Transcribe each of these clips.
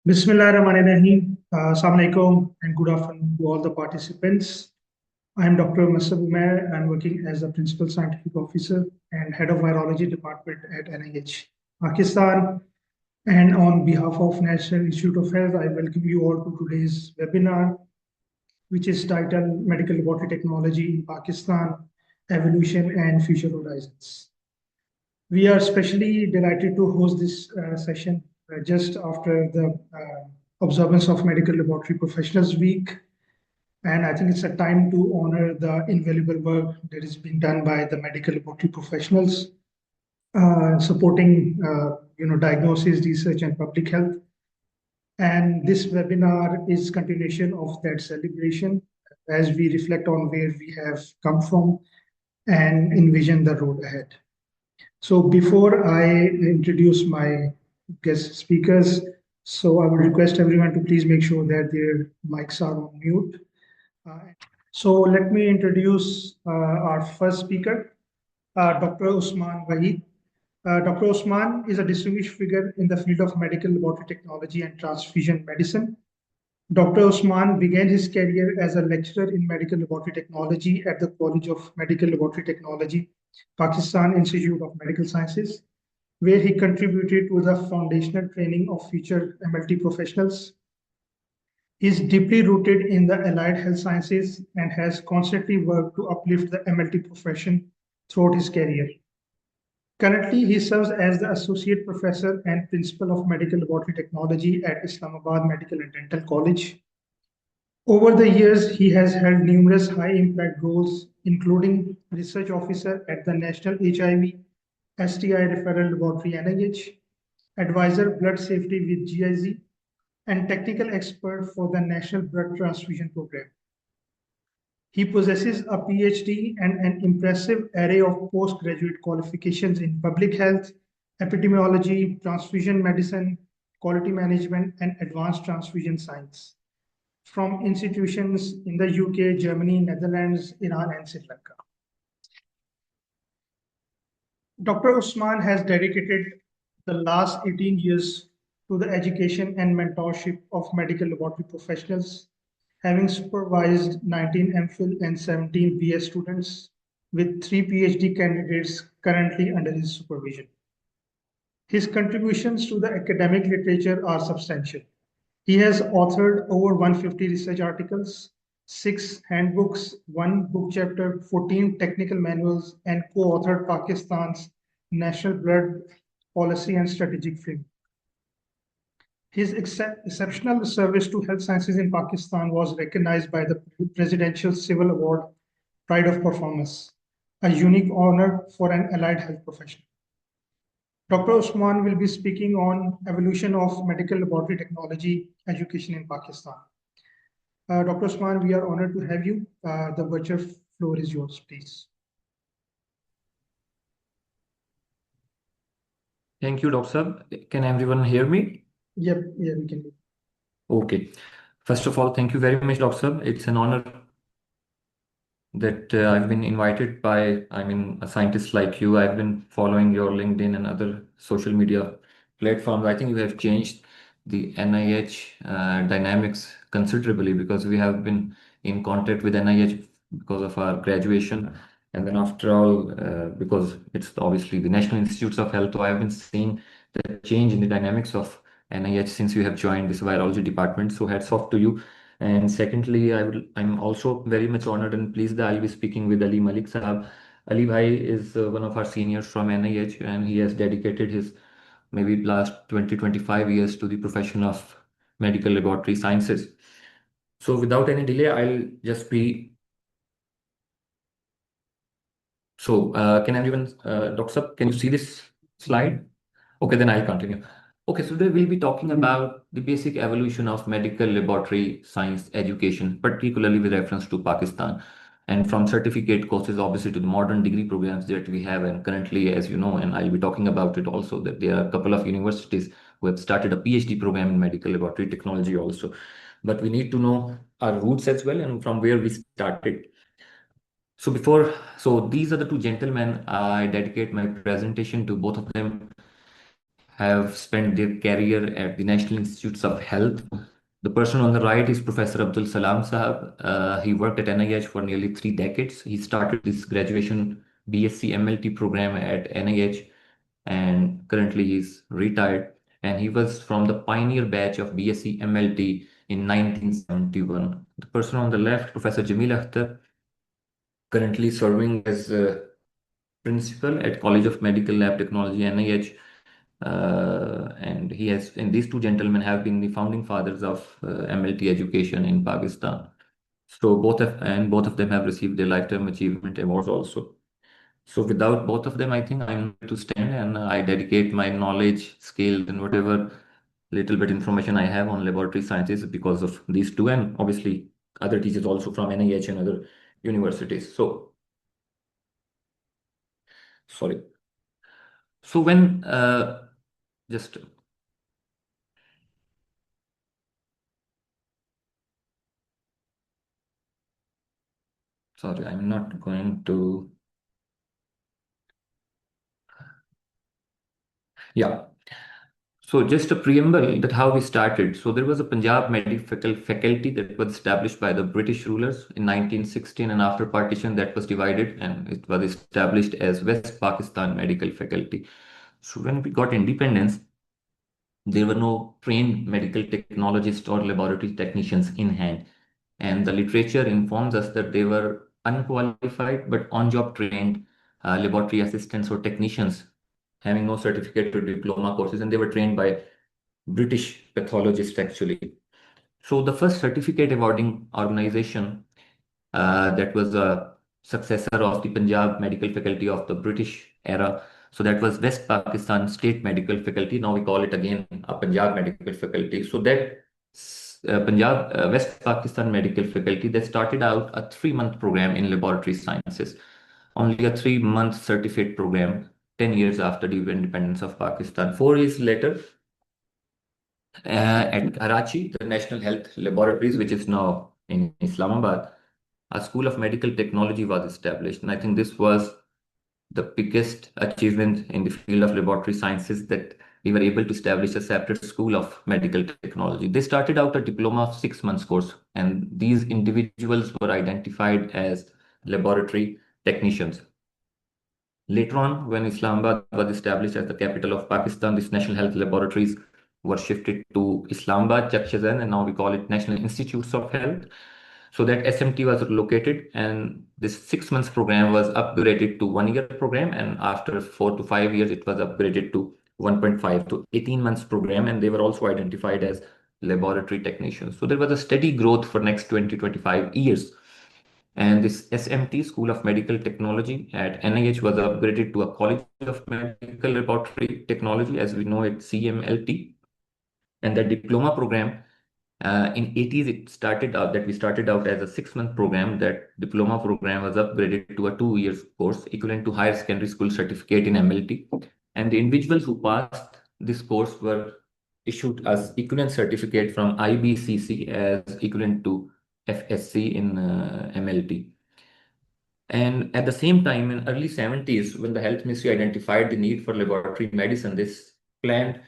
Bismillahirrahmanirrahim. Assalamu alaikum and good afternoon to all the participants. I am Dr. Masud Umair. I'm working as a Principal Scientific Officer and Head of Virology Department at NIH, Pakistan. And on behalf of National Institute of Health, I welcome you all to today's webinar, which is titled Medical Laboratory Technology in Pakistan, Evolution and Future Horizons. We are especially delighted to host this session just after the observance of Medical Laboratory Professionals Week. And I think it's a time to honor the invaluable work that is being done by the medical laboratory professionals, supporting diagnosis, research, and public health. And this webinar is continuation of that celebration as we reflect on where we have come from and envision the road ahead. So before I introduce my guest speakers, so I would request everyone to please make sure that their mics are on mute. So let me introduce our first speaker, Dr. Usman Waheed. Dr. Usman is a distinguished figure in the field of medical laboratory technology and transfusion medicine. Dr. Usman began his career as a lecturer in medical laboratory technology at the College of Medical Laboratory Technology, Pakistan Institute of Medical Sciences, where he contributed to the foundational training of future MLT professionals. He is deeply rooted in the allied health sciences and has constantly worked to uplift the MLT profession throughout his career. Currently, he serves as the Associate Professor and Principal of Medical Laboratory Technology at Islamabad Medical and Dental College. Over the years, he has held numerous high-impact roles, including Research Officer at the National HIV STI Referral Laboratory NIH, Advisor Blood Safety with GIZ, and Technical Expert for the National Blood Transfusion Program. He possesses a PhD and an impressive array of postgraduate qualifications in public health, epidemiology, transfusion medicine, quality management, and advanced transfusion science from institutions in the UK, Germany, Netherlands, Iran, and Sri Lanka. Dr. Usman has dedicated the last 18 years to the education and mentorship of medical laboratory professionals, having supervised 19 MPhil and 17 BS students, with 3 PhD candidates currently under his supervision. His contributions to the academic literature are substantial. He has authored over 150 research articles, 6 handbooks, 1 book chapter, 14 technical manuals, and co-authored Pakistan's National Blood Policy and Strategic Framework. His exceptional service to health sciences in Pakistan was recognized by the Presidential Civil Award, Pride of Performance, a unique honor for an allied health professional. Dr. Usman will be speaking on evolution of medical laboratory technology education in Pakistan. Dr. Usman, we are honored to have you. The virtual floor is yours, please. Thank you, Dr. Can everyone hear me? Yep, yeah, we can. Okay. First of all, thank you very much, Dr. It's an honor that I've been invited by, a scientist like you. I've been following your LinkedIn and other social media platforms. I think you have changed the NIH dynamics considerably because we have been in contact with NIH because of our graduation. And then after all, because it's obviously the National Institutes of Health, so I've been seeing the change in the dynamics of NIH since you have joined this virology department. So hats off to you. And secondly, I'm also very much honored and pleased that I'll be speaking with Ali Malik Sahab. Ali Bhai is one of our seniors from NIH, and he has dedicated his maybe last 20-25 years to the profession of medical laboratory sciences. So without any delay, I'll just be. So can everyone, Dr. Can you see this slide? Okay, then I'll continue. Okay, so today we'll be talking about the basic evolution of medical laboratory science education, particularly with reference to Pakistan, and from certificate courses, obviously, to the modern degree programs that we have. And currently, as you know, and I'll be talking about it also, that there are a couple of universities who have started a PhD program in medical laboratory technology also. But we need to know our roots as well and from where we started. So these are the two gentlemen. I dedicate my presentation to both of them. have spent their career at the National Institutes of Health. The person on the right is Professor Abdul Salam Sahab. He worked at NIH for nearly 3 decades. He started this graduation BSc MLT program at NIH, and currently he's retired. And he was from the pioneer batch of BSc MLT in 1971. The person on the left, Professor Jamil Akhtar, currently serving as principal at College of Medical Lab Technology, NIH. And these two gentlemen have been the founding fathers of MLT education in Pakistan. So both of them have received their lifetime achievement awards also. So without both of them, I think I'm to stand, and I dedicate my knowledge, skills, and whatever little bit information I have on laboratory sciences because of these two, and obviously other teachers also from NIH and other universities. So sorry. So when just sorry, I'm not going to. Yeah. So just a preamble that how we started. So there was a Punjab medical faculty that was established by the British rulers in 1916, and after partition that was divided and it was established as West Pakistan Medical Faculty. So when we got independence, there were no trained medical technologists or laboratory technicians in hand. And the literature informs us that they were unqualified but on-job trained laboratory assistants or technicians having no certificate or diploma courses, and they were trained by British pathologists actually. So the first certificate awarding organization that was a successor of the Punjab Medical Faculty of the British era. So that was West Pakistan State Medical Faculty. Now we call it again a Punjab Medical Faculty. So that West Pakistan Medical Faculty, they started out a 3-month program in laboratory sciences, only a 3-month certificate program, 10 years after the independence of Pakistan. 4 years later, at Karachi, the National Health Laboratories, which is now in Islamabad, a school of medical technology was established. And I think this was the biggest achievement in the field of laboratory sciences, that we were able to establish a separate school of medical technology. They started out a diploma of 6 months course, and these individuals were identified as laboratory technicians. Later on, when Islamabad was established as the capital of Pakistan, these national health laboratories were shifted to Islamabad, Chakshazan, and now we call it National Institutes of Health. So that SMT was located, and this 6 months program was upgraded to 1 year program, and after 4 to 5 years, it was upgraded to 1.5 to 18 months program, and they were also identified as laboratory technicians. So there was a steady growth for next 20 to 25 years. And this SMT, School of Medical Technology at NIH, was upgraded to a College of Medical Laboratory Technology, as we know it, CMLT. And the diploma program in 80s, it started out that we started out as a 6-month program. That diploma program was upgraded to a 2 year course, equivalent to higher secondary school certificate in MLT. And the individuals who passed this course were issued as equivalent certificate from IBCC as equivalent to FSC in MLT. And at the same time, in early 70s, when the health ministry identified the need for laboratory medicine, this planned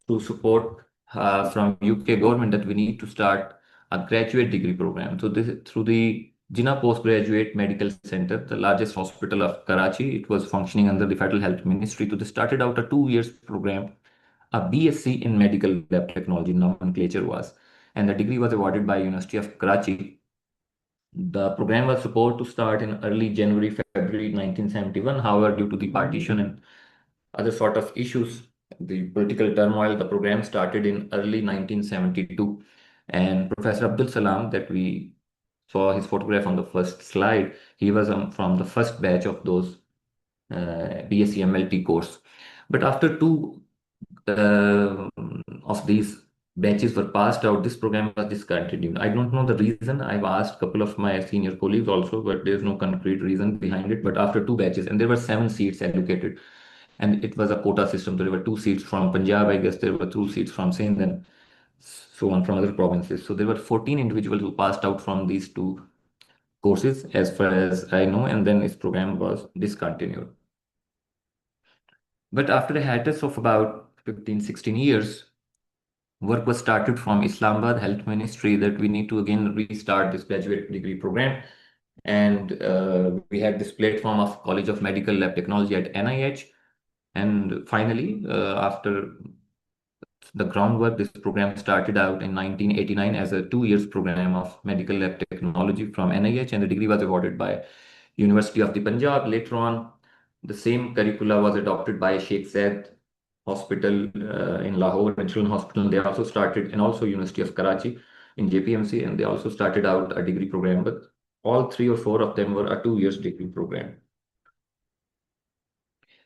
through support from UK government that we need to start a graduate degree program. So this through the Jinnah Postgraduate Medical Center, the largest hospital of Karachi. It was functioning under the Federal Health Ministry. So they started out a 2 years program, a BSc in Medical Lab Technology nomenclature was, and the degree was awarded by University of Karachi. The program was supposed to start in early January, February 1971. However, due to the partition and other sort of issues, the political turmoil, the program started in early 1972. And Professor Abdul Salam, that we saw his photograph on the first slide, he was from the first batch of those BSc MLT course. But after two uh, of these batches were passed out, this program was discontinued. I don't know the reason. I've asked a couple of my senior colleagues also, but there's no concrete reason behind it. But after two batches, and there were 7 seats allocated, and it was a quota system. So there were 2 seats from Punjab, I guess there were 2 seats from Sindh, and so on from other provinces. So there were 14 individuals who passed out from these two courses, as far as I know, and then this program was discontinued. But after a hiatus of about 15, 16 years, work was started from Islamabad Health Ministry that we need to again restart this graduate degree program. And we had this platform of College of Medical Lab Technology at NIH. And finally, after the groundwork, this program started out in 1989 as a 2 years program of medical lab technology from NIH, and the degree was awarded by University of the Punjab. Later on, the same curricula was adopted by Sheikh Zayed Hospital in Lahore and Children's Hospital. They also started, and also University of Karachi in JPMC, and they also started out a degree program. But all three or four of them were a 2 years degree program.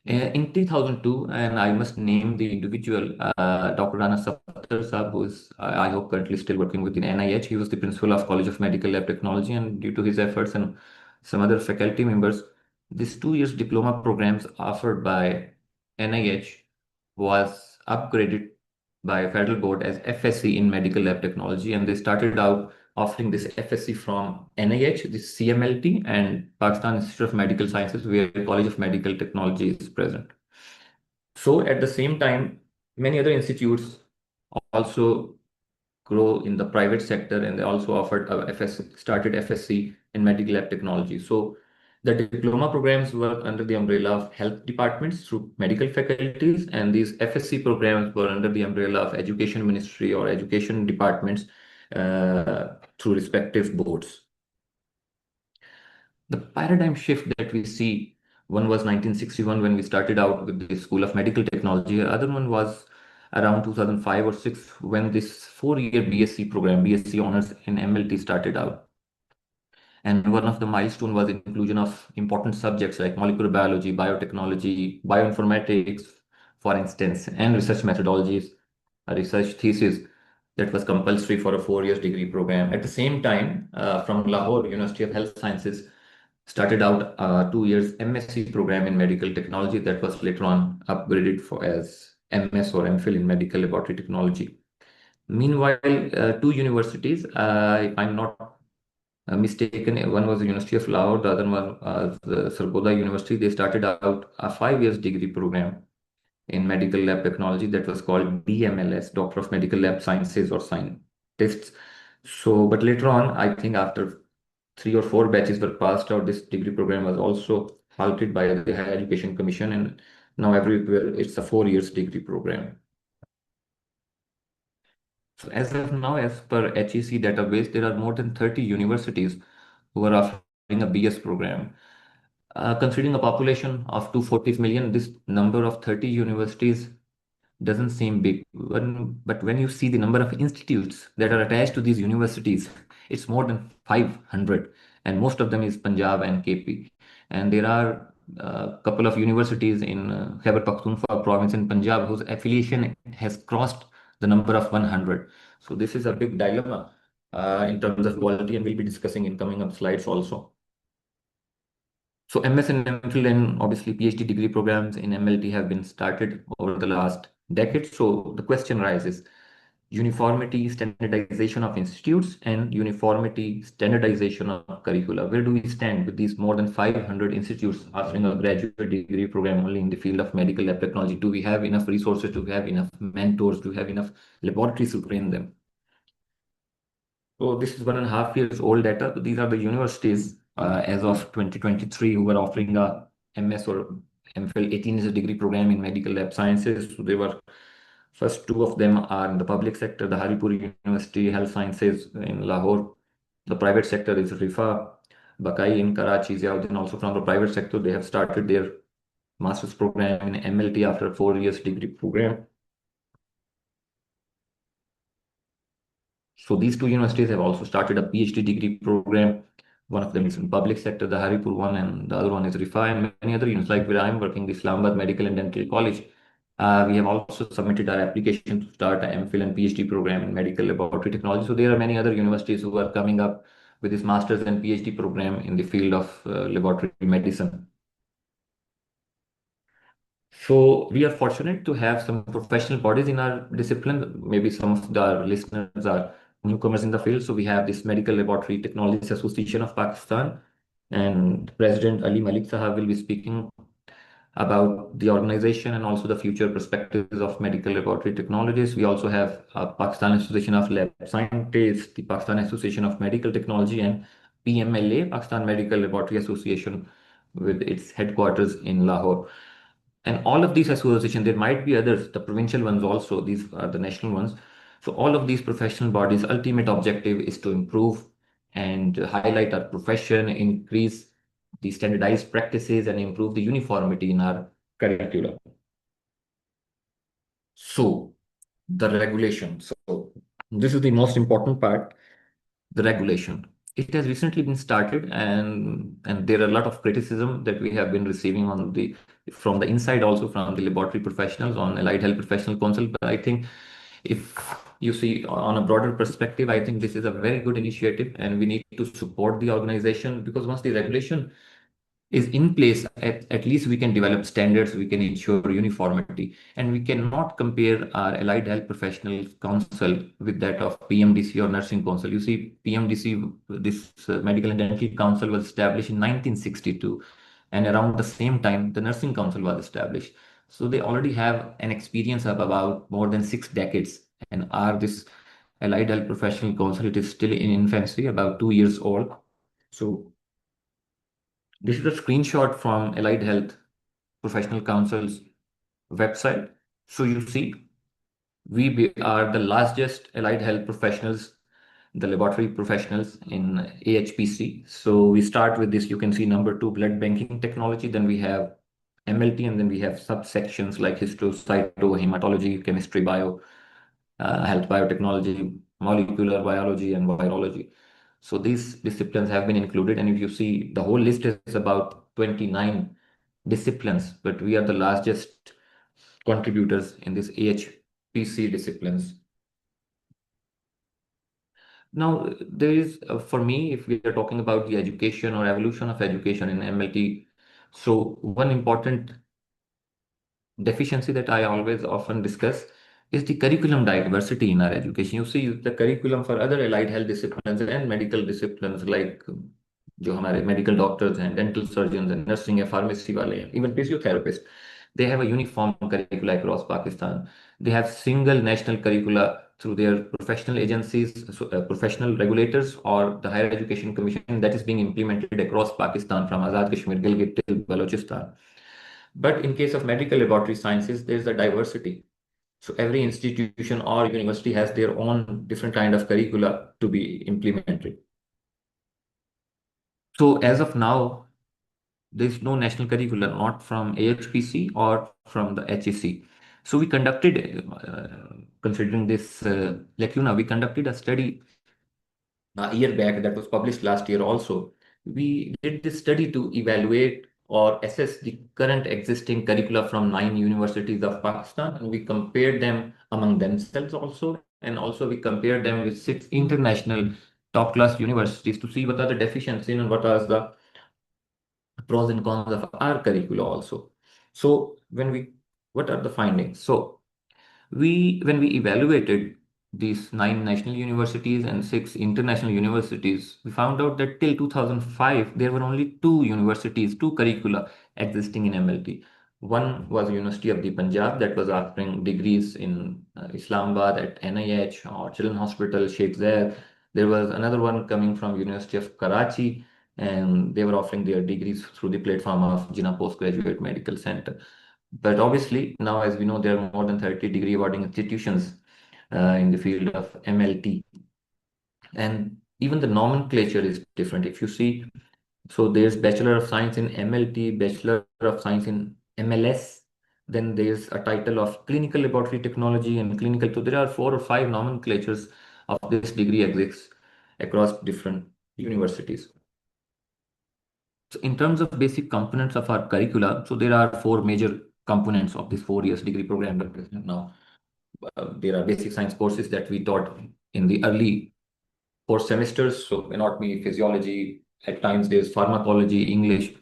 In 2002, and I must name the individual, Dr. Rana Safdar Saab, who is, I hope, currently still working within NIH. He was the principal of College of Medical Lab Technology, and due to his efforts and some other faculty members, this 2 years diploma programs offered by NIH was upgraded by federal board as FSc in Medical Lab Technology, and they started out offering this FSc from NIH, this CMLT, and Pakistan Institute of Medical Sciences, where College of Medical Technology is present. So at the same time, many other institutes also grow in the private sector, and they also offered a started FSc in medical lab technology. So the diploma programs work under the umbrella of health departments through medical faculties, and these FSc programs were under the umbrella of education ministry or education departments through respective boards. The paradigm shift that we see, one was 1961 when we started out with the School of Medical Technology. The other one was around 2005 or 6 when this 4-year BSc program, BSc Honors in MLT started out. And one of the milestone was inclusion of important subjects like molecular biology, biotechnology, bioinformatics, for instance, and research methodologies, a research thesis that was compulsory for a 4 years degree program. At the same time, from Lahore, University of Health Sciences started out a 2 years MSc program in medical technology that was later on upgraded for as MS or MPhil in medical laboratory technology. Meanwhile, two universities, if I'm not mistaken, one was the University of Lahore, the other one was the Sargodha University. They started out a 5 years degree program in medical lab technology that was called DMLS, Doctor of Medical Lab Sciences or Scientists. So, but later on, I think after 3 or 4 batches were passed out, this degree program was also halted by the Higher Education Commission, and now everywhere it's a 4 years degree program. So as of now, as per HEC database, there are more than 30 universities who are offering a BS program. Considering a population of 240 million, this number of 30 universities doesn't seem big. But when you see the number of institutes that are attached to these universities, it's more than 500, and most of them is Punjab and KP. And there are a couple of universities in Khyber Pakhtunkhwa province in Punjab whose affiliation has crossed the number of 100. So this is a big dilemma in terms of quality, and we'll be discussing in coming up slides also. So MS and MPhil and obviously PhD degree programs in MLT have been started over the last decade. So the question rises, uniformity, standardization of institutes and uniformity, standardization of curricula. Where do we stand with these more than 500 institutes offering a graduate degree program only in the field of medical lab technology? Do we have enough resources? Do we have enough mentors? Do we have enough laboratories to train them? So this is 1.5 years old data. So these are the universities as of 2023 who were offering a MS or MPhil 18 degree program in medical lab sciences. So they were first two of them are in the public sector, the Haripur University Health Sciences in Lahore. The private sector is Rifa, Bakai in Karachi, Ziauddin also from the private sector. They have started their master's program in MLT after a 4 years degree program. So these two universities have also started a PhD degree program. One of them is in public sector, the Haripur one, and the other one is Rifa, and many other units like where I'm working, the Islamabad Medical and Dental College. We have also submitted our application to start an MPhil and PhD program in medical laboratory technology. So there are many other universities who are coming up with this master's and PhD program in the field of laboratory medicine. So we are fortunate to have some professional bodies in our discipline. Maybe some of the listeners are newcomers in the field. So we have this Medical Laboratory Technologists Association of Pakistan, and President Ali Malik Sahab will be speaking about the organization and also the future perspectives of medical laboratory technologies. We also have Pakistan Association of Lab Scientists, the Pakistan Association of Medical Technology, and PMLA, Pakistan Medical Laboratory Association, with its headquarters in Lahore. And all of these associations, there might be others, the provincial ones also, these are the national ones. So all of these professional bodies' ultimate objective is to improve and highlight our profession, increase the standardized practices, and improve the uniformity in our curriculum. So the regulation. So this is the most important part, the regulation. It has recently been started, and there are a lot of criticism that we have been receiving on the from the inside, also from the laboratory professionals on Allied Health Professional Council. But I think if you see on a broader perspective, I think this is a very good initiative, and we need to support the organization, because once the regulation is in place, at least we can develop standards, we can ensure uniformity, and we cannot compare our Allied Health Professional Council with that of PMDC or Nursing Council. You see, PMDC, this Medical and Dental Council, was established in 1962, and around the same time, the Nursing Council was established. So they already have an experience of about more than 6 decades, and our this Allied Health Professional Council, it is still in infancy, about 2 years old. So this is a screenshot from Allied Health Professional Council's website. So you see, are the largest allied health professionals, the laboratory professionals in AHPC. So we start with this, you can see number 2, blood banking technology. Then we have MLT, and then we have subsections like histocyto, hematology, chemistry, health biotechnology, molecular biology, and virology. So these disciplines have been included, and if you see, the whole list is about 29 disciplines, but we are the largest contributors in this AHPC disciplines. Now, there is, for me, if we are talking about the education or evolution of education in MLT, so one important deficiency that I always often discuss is the curriculum diversity in our education. You see, the curriculum for other allied health disciplines and medical disciplines, like जो हमारे medical doctors and dental surgeons and nursing and pharmacy वाले हैं, even physiotherapists, they have a uniform curricula across Pakistan. They have single national curricula through their professional agencies, professional regulators, or the Higher Education Commission, that is being implemented across Pakistan from Azad Kashmir, Gilgit till Balochistan. But in case of medical laboratory sciences, there's a diversity. So every institution or university has their own different kind of curricula to be implemented. So as of now, there's no national curricula, not from AHPC or from the HEC. So we conducted, considering this lacuna, we conducted a study a year back that was published last year also. We did this study to evaluate or assess the current existing curricula from 9 universities of Pakistan, and we compared them among themselves also, and also we compared them with 6 international top class universities to see what are the deficiencies and what are the pros and cons of our curricula also. So what are the findings? So when we evaluated these 9 national universities and 6 international universities, we found out that till 2005 there were only 2 universities, 2 curricula existing in MLT. One was University of the Punjab, that was offering degrees in Islamabad at NIH or Children's Hospital Sheikh Zayed. There was another one coming from University of Karachi, and they were offering their degrees through the platform of Jinnah Postgraduate Medical Center. But obviously, now as we know, there are more than 30 degree awarding institutions in the field of MLT. And even the nomenclature is different. If you see, so there's Bachelor of Science in MLT, Bachelor of Science in MLS, then there's a title of Clinical Laboratory Technology and Clinical. So there are 4 or 5 nomenclatures of this degree exists across different universities. So in terms of basic components of our curricula, so there are 4 major components of this 4 years degree program that we have now. There are basic science courses that we taught in the early 4 semesters. So anatomy, physiology, at times there's pharmacology, English.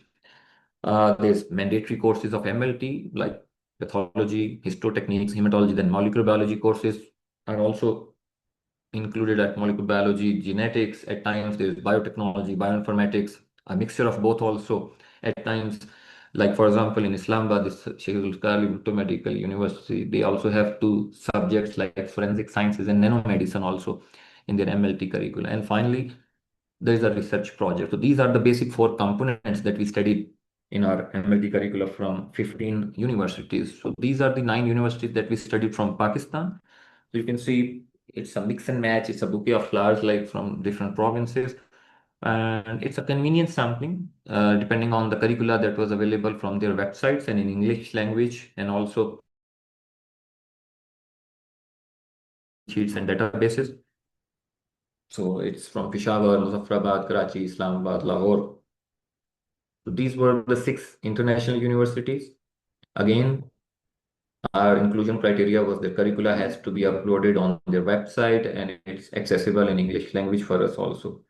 There's mandatory courses of MLT like pathology, histotechniques, hematology, then molecular biology courses are also included at molecular biology, genetics. At times there's biotechnology, bioinformatics, a mixture of both also at times. Like for example, in Islamabad, this Sheikh Al Medical University, they also have two subjects like forensic sciences and nanomedicine also in their MLT curricula. And finally, there is a research project. So these are the basic four components that we studied in our MLT curricula from 15 universities. So these are the 9 universities that we studied from Pakistan. So you can see it's a mix and match. It's a bouquet of flowers like from different provinces. And it's a convenient sampling depending on the curricula that was available from their websites and in English language, and also sheets and databases. So it's from Peshawar, Muzaffarabad, Karachi, Islamabad, Lahore. So these were the 6 international universities. Again, our inclusion criteria was the curricula has to be uploaded on their website and it's accessible in English language for us also.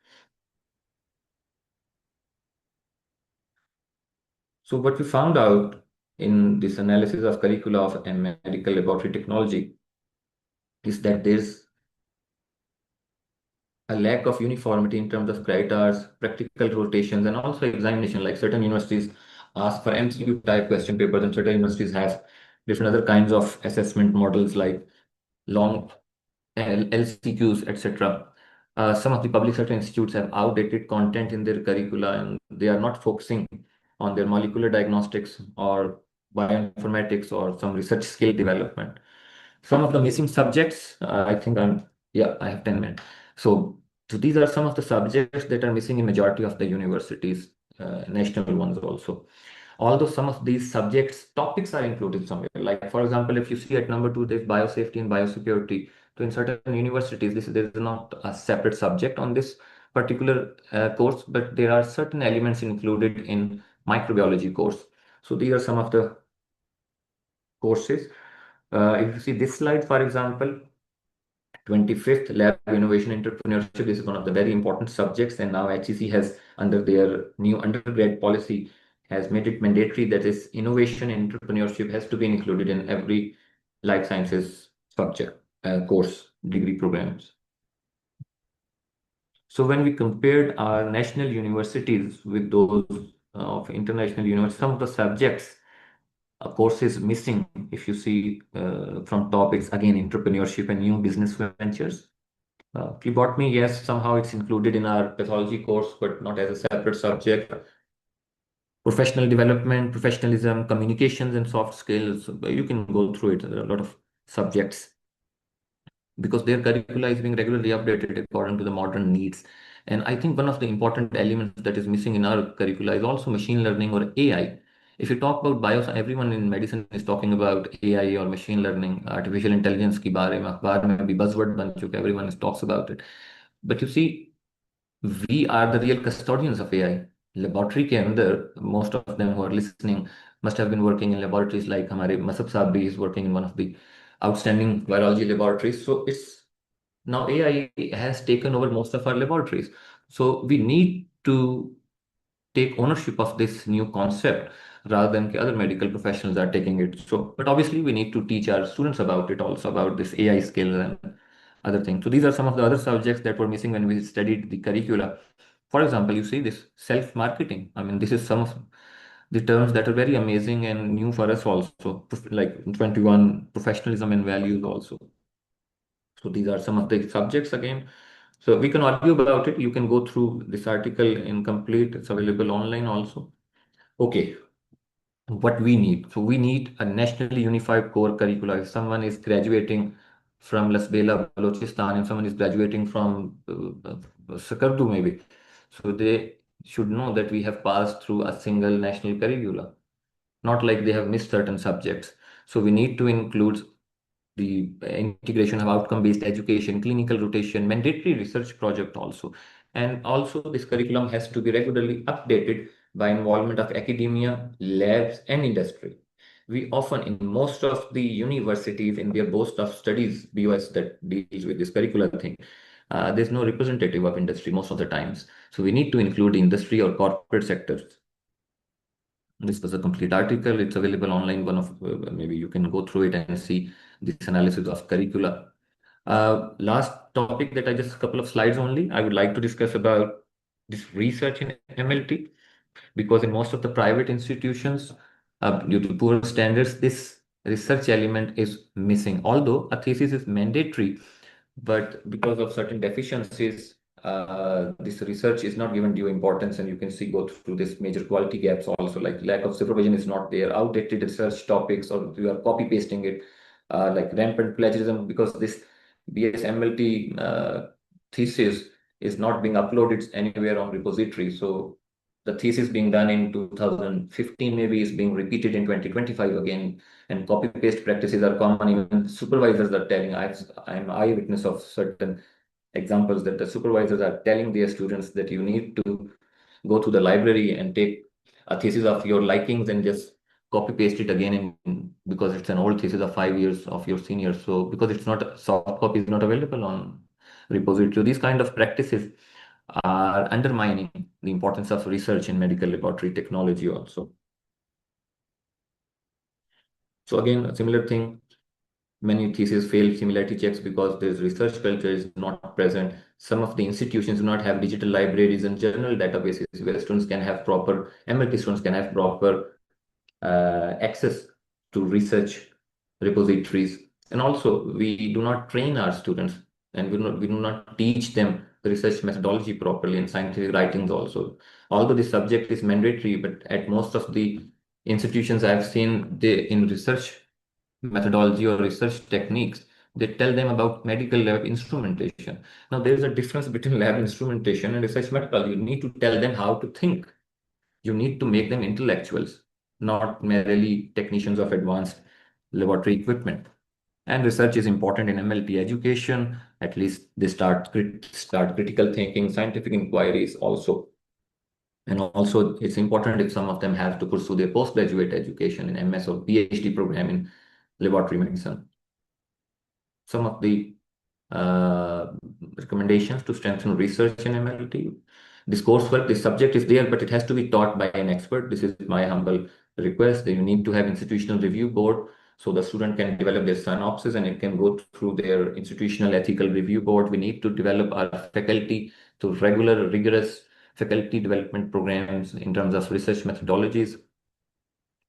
So what we found out in this analysis of curricula of medical laboratory technology is that there's a lack of uniformity in terms of criteria, practical rotations, and also examination. Like certain universities ask for MCQ type question papers, and certain universities have different other kinds of assessment models like long LCQs, etc. Some of the public sector institutes have outdated content in their curricula, and they are not focusing on their molecular diagnostics or bioinformatics or some research skill development. Some of the missing subjects, yeah, I have 10 minutes. So, so these are some of the subjects that are missing in majority of the universities, national ones also. Although some of these subjects, topics are included somewhere. Like for example, if you see at number 2, there's biosafety and biosecurity. So in certain universities, there is not a separate subject on this particular course, but there are certain elements included in microbiology course. So these are some of the courses. If you see this slide, for example, 25th Lab Innovation Entrepreneurship, this is one of the very important subjects, and now HEC has, under their new undergrad policy, has made it mandatory that this innovation and entrepreneurship has to be included in every life sciences subject, course, degree programs. So when we compared our national universities with those of international universities, some of the subjects courses missing, if you see from topics, again, entrepreneurship and new business ventures. Phlebotomy, yes, somehow it's included in our pathology course, but not as a separate subject. Professional development, professionalism, communications, and soft skills. You can go through it. There are a lot of subjects because their curricula is being regularly updated according to the modern needs. And I think one of the important elements that is missing in our curricula is also machine learning or AI. If you talk about bios, everyone in medicine is talking about AI or machine learning, artificial intelligence की बारे में अखबार में भी buzzword बन चुका है, everyone talks about it. But you see, we are the real custodians of AI. Laboratory के अंदर, most of them who are listening must have been working in laboratories like हमारे मसब साहब भी is working in one of the outstanding virology laboratories. So it's now AI has taken over most of our laboratories. So we need to take ownership of this new concept rather than other medical professionals are taking it. So, but obviously we need to teach our students about it also, about this AI skills and other things. So these are some of the other subjects that were missing when we studied the curricula. For example, you see this self-marketing. I mean, this is some of the terms that are very amazing and new for us also, like 21 professionalism and values also. So these are some of the subjects again. So we can argue about it. You can go through this article in complete. It's available online also. Okay, what we need. So we need a nationally unified core curricula. If someone is graduating from Lasbela, Balochistan, and someone is graduating from Sakardu maybe, so they should know that we have passed through a single national curricula, not like they have missed certain subjects. So we need to include the integration of outcome-based education, clinical rotation, mandatory research project also. And also this curriculum has to be regularly updated by involvement of academia, labs, and industry. We often, in most of the universities, in their boast of studies, BOS that deals with this curricular thing, there's no representative of industry most of the times. So we need to include industry or corporate sectors. This was a complete article. It's available online. One of maybe you can go through it and see this analysis of curricula. Last topic that I just a couple of slides only. I would like to discuss about this research in MLT. because in most of the private institutions, due to poor standards, this research element is missing. Although a thesis is mandatory, but because of certain deficiencies, this research is not given due importance, and you can see go through this major quality gaps also, like lack of supervision is not there, outdated research topics, or you are copy pasting it, like rampant plagiarism, because this BSMLT thesis is not being uploaded anywhere on repository. So the thesis being done in 2015 maybe is being repeated in 2025 again, and copy paste practices are common. Even supervisors are telling, I'm eyewitness of certain examples that the supervisors are telling their students that you need to go to the library and take a thesis of your likings and just copy paste it again because it's an old thesis of 5 years of your seniors. So because it's not, soft copy is not available on repository. So these kind of practices are undermining the importance of research in medical laboratory technology also. So again, a similar thing, many theses fail similarity checks because this research culture is not present. Some of the institutions do not have digital libraries and journal databases where students can have proper, MLT students can have proper access to research repositories. And also, we do not train our students, and we do not teach them the research methodology properly and scientific writings also. Although this subject is mandatory, but at most of the institutions I've seen, they in research methodology or research techniques, they tell them about medical lab instrumentation. Now, there is a difference between lab instrumentation and research methodology. You need to tell them how to think. You need to make them intellectuals, not merely technicians of advanced laboratory equipment. And research is important in MLT education. At least they start critical thinking, scientific inquiries also. And also, it's important if some of them have to pursue their postgraduate education in MS or PhD program in laboratory medicine. Some of the uh, recommendations to strengthen research in MLT. This coursework, this subject is there, but it has to be taught by an expert. This is my humble request that you need to have institutional review board so the student can develop their synopsis and it can go through their institutional ethical review board. We need to develop our faculty to regular, rigorous faculty development programs in terms of research methodologies.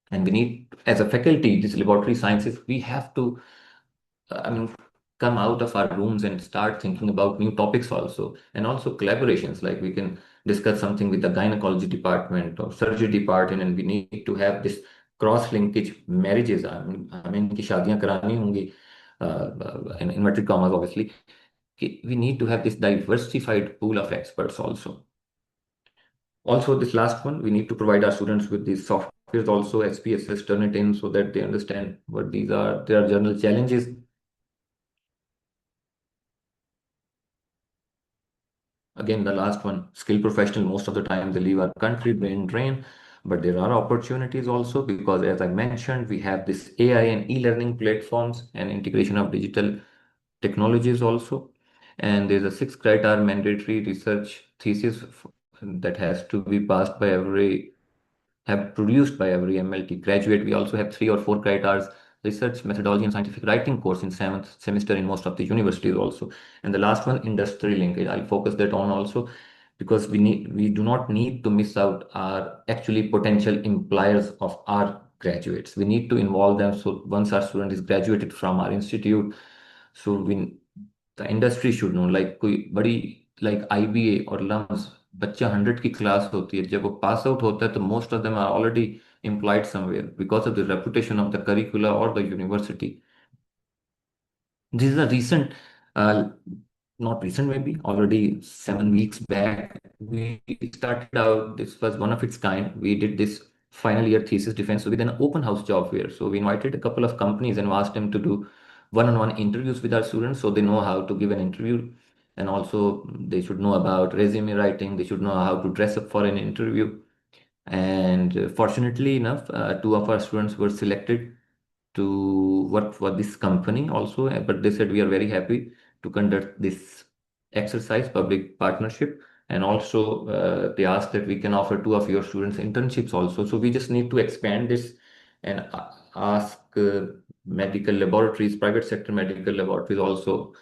And we need, as a faculty, these laboratory sciences, we have to I mean, come out of our rooms and start thinking about new topics also, and also collaborations. Like we can discuss something with the gynecology department or surgery department, and we need to have this cross linkage marriages. I mean, की शादियां करानी होंगी, in inverted commas, obviously. We need to have this diversified pool of experts also. Also, this last one, we need to provide our students with these softwares also, SPSS, turn it in so that they understand what these are. There are general challenges. Again, the last one, skilled professional, most of the time they leave our country, brain drain. But there are opportunities also because, as I mentioned, we have this AI and e-learning platforms and integration of digital technologies also. And there's a 6 criteria mandatory research thesis that has to be passed by every have produced by every MLT graduate. We also have 3 or 4 criteria research methodology and scientific writing course in 7th semester in most of the universities also. And the last one, industry linkage. I'll focus that on also because we do not need to miss out our actually potential employers of our graduates. We need to involve them. So once our student is graduated from our institute, so the industry should know, like कोई बड़ी like IBA और LUMS, बच्चा 100 की class होती है, जब वो pass out होता है तो most of them are already employed somewhere because of the reputation of the curricula or the university. This is a recent, uh, not recent, maybe already 7 weeks back. We started out, this was one of its kind. We did this final year thesis defense with an open house job fair. So we invited a couple of companies and asked them to do one-on-one interviews with our students so they know how to give an interview. And also, they should know about resume writing, they should know how to dress up for an interview. And fortunately enough, 2 of our students were selected to work for this company also, but they said we are very happy to conduct this exercise, public partnership, and also they asked that we can offer 2 of your students internships also. So we just need to expand this and ask medical laboratories, private sector medical laboratories also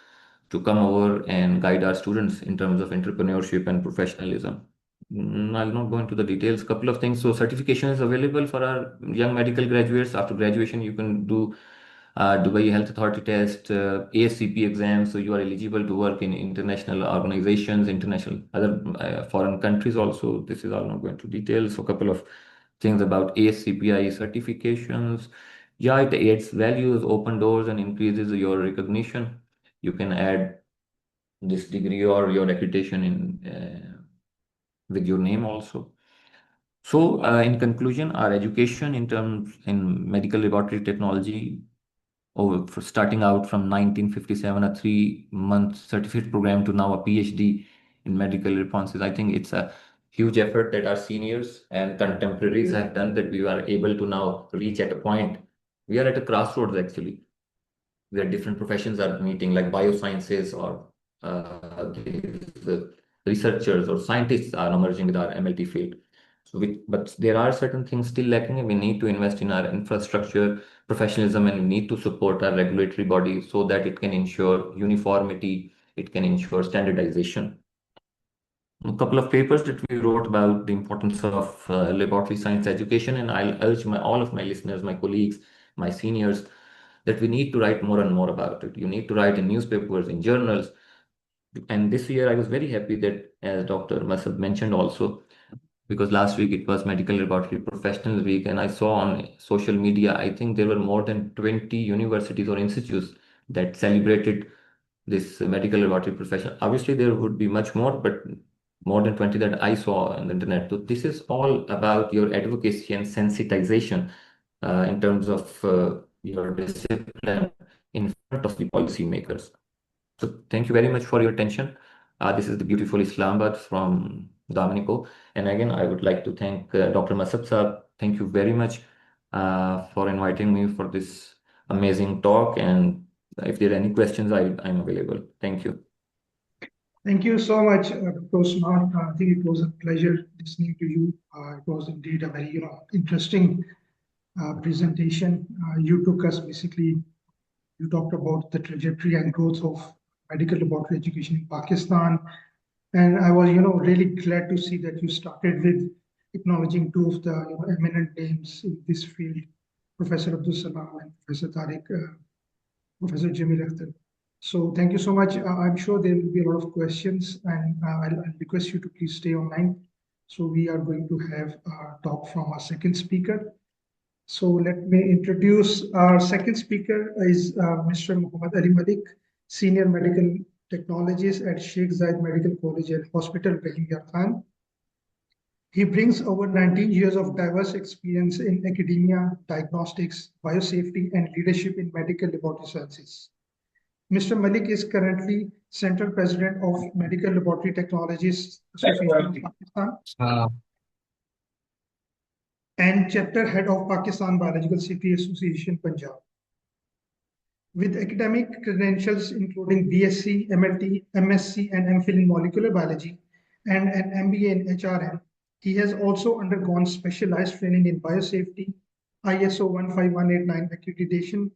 to come over and guide our students in terms of entrepreneurship and professionalism. I'll not go into the details. Couple of things. So certification is available for our young medical graduates. After graduation, you can do Dubai Health Authority test, ASCP exam. So you are eligible to work in international organizations, international other foreign countries also. This is all not going into details. So a couple of things about ASCPI certifications. Yeah, it adds values, open doors, and increases your recognition. You can add this degree or your reputation in with your name also. So, in conclusion, our education in terms in medical laboratory technology, for starting out from 1957, a 3-month certificate program to now a PhD in medical responses, I think it's a huge effort that our seniors and contemporaries have done that we are able to now reach at a point. We are at a crossroads actually, where different professions are meeting, like biosciences or these researchers or scientists are emerging with our MLT field. But there are certain things still lacking, and we need to invest in our infrastructure, professionalism, and we need to support our regulatory body so that it can ensure uniformity, it can ensure standardization. A couple of papers that we wrote about the importance of laboratory science education, and I'll urge all of my listeners, my colleagues, my seniors, that we need to write more and more about it. You need to write in newspapers, in journals. And this year, I was very happy that, as Dr. Masad mentioned also, because last week it was Medical Laboratory Professionals Week, and I saw on social media, I think there were more than 20 universities or institutes that celebrated this medical laboratory profession. Obviously, there would be much more, but more than 20 that I saw on the internet. So this is all about your advocacy and sensitization in terms of your discipline in front of the policymakers. So thank you very much for your attention. This is the beautiful Islamabad from Dominico. And again, I would like to thank Dr. Masab Saab. Thank you very much for inviting me for this amazing talk. And if there are any questions, I'm available. Thank you. Thank you so much, Dr. Usman. I think it was a pleasure listening to you. It was indeed a very, interesting presentation. You took us basically, you talked about the trajectory and growth of medical laboratory education in Pakistan. And I was, really glad to see that you started with acknowledging two of the eminent names in this field, Professor Abdul Salam and Professor Tariq, Professor Jamil Akhtar. So thank you so much. I'm sure there will be a lot of questions, and I'll request you to please stay online. So we are going to have a talk from our second speaker. So let me introduce our second speaker is Mr. Muhammad Ali Malik, Senior Medical Technologist at Sheikh Zayed Medical College and Hospital, Bahim Yar Khan. He brings over 19 years of diverse experience in academia, diagnostics, biosafety, and leadership in medical laboratory sciences. Mr. Malik is currently Central President of Medical Laboratory Technologists Association of Pakistan and Chapter Head of Pakistan Biological Safety Association, Punjab. With academic credentials including BSc, MLT, MSc, and MPhil in molecular biology, and an MBA in HRM, he has also undergone specialized training in biosafety, ISO 15189 accreditation,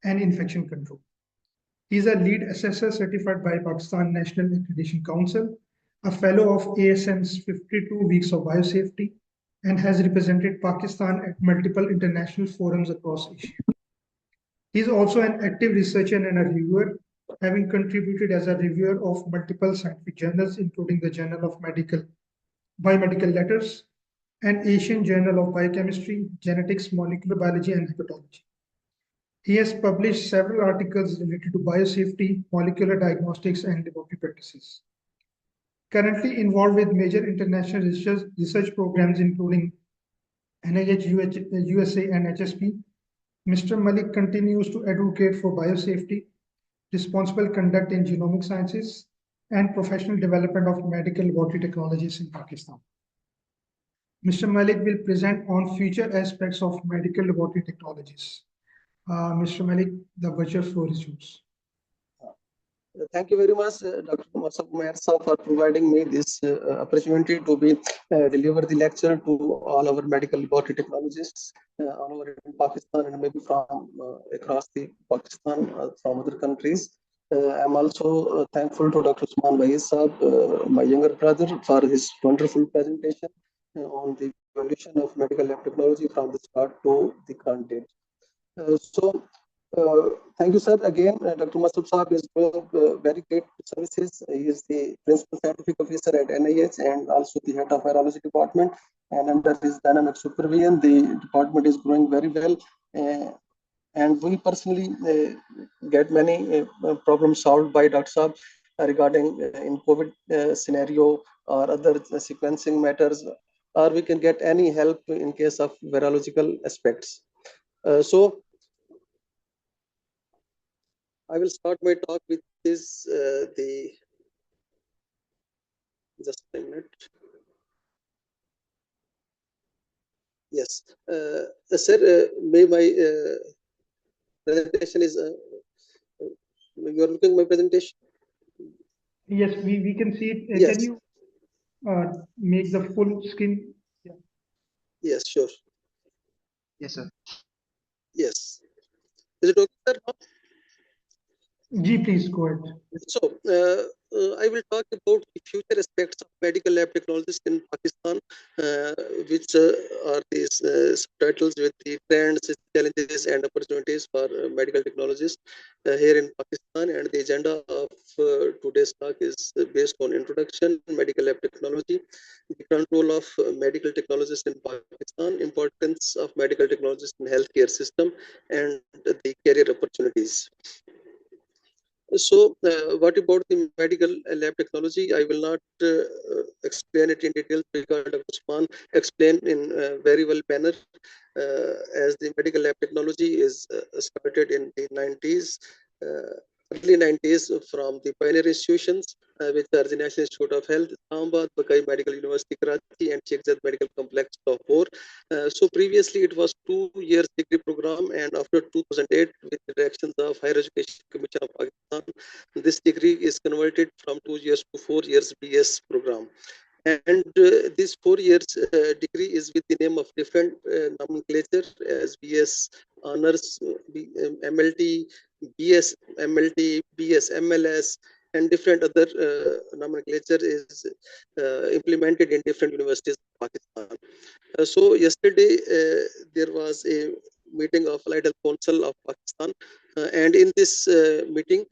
and infection control. He is a lead assessor certified by Pakistan National Accreditation Council, a fellow of ASM's 52 Weeks of Biosafety, and has represented Pakistan at multiple international forums across Asia. He is also an active researcher and a reviewer, having contributed as a reviewer of multiple scientific journals, including the Journal of Biomedical Letters and Asian Journal of Biochemistry, Genetics, Molecular Biology, and Hepatology. He has published several articles related to biosafety, molecular diagnostics, and laboratory practices. Currently involved with major international research programs, including NIH, USA, and HSP, Mr. Malik continues to advocate for biosafety, responsible conduct in genomic sciences, and professional development of medical laboratory technologies in Pakistan. Mr. Malik will present on future aspects of medical laboratory technologies. Mr. Malik, the virtual floor is yours. Thank you very much, Dr. Masab Sir, for providing me this opportunity to deliver the lecture to all our medical laboratory technologists all over in Pakistan and maybe from across the Pakistan, from other countries. I'm also thankful to Dr. Usman Waheed, my younger brother, for his wonderful presentation on the evolution of medical lab technology from the start to the current date. Thank you, sir. Again, Dr. Masud Saab is doing very great services. He is the principal scientific officer at NIH and also the head of virology department. And under his dynamic supervision, the department is growing very well. And we personally get many problems solved by Dr. Saab regarding in COVID scenario or other sequencing matters, or we can get any help in case of virological aspects. So I will start my talk with this, just a minute. Yes, sir, may my presentation is, you are looking at my presentation? Yes, we can see it. Yes. Can you make the full screen? Yeah. Yes, sure. Yes, sir. Yes. Is it okay, sir? G, please go ahead. So, I will talk about the future aspects of medical lab technologies in Pakistan, which are these subtitles with the trends, challenges, and opportunities for medical technologists here in Pakistan. And the agenda of today's talk is based on introduction, medical lab technology, the control of medical technologists in Pakistan, importance of medical technologists in healthcare system, and the career opportunities. So, what about the medical lab technology? I will not explain it in detail because Dr. Usman explained in a very well manner, as the medical lab technology is started in the 90s, early 90s from the pioneer institutions, which are the National Institute of Health, Islamabad, Bakai Medical University, Karachi, and Sheikh Zayed Medical Complex, Lahore. So previously it was 2 years degree program, and after 2008, with the directions of Higher Education Commission of Pakistan, this degree is converted from 2 years to 4 years BS program. And this 4 years degree is with the name of different nomenclature as BS honors, MLT, BS MLT, BS MLS, and different other nomenclature is implemented in different universities of Pakistan. So yesterday there was a meeting of Allied Health Council of Pakistan, and in this meeting,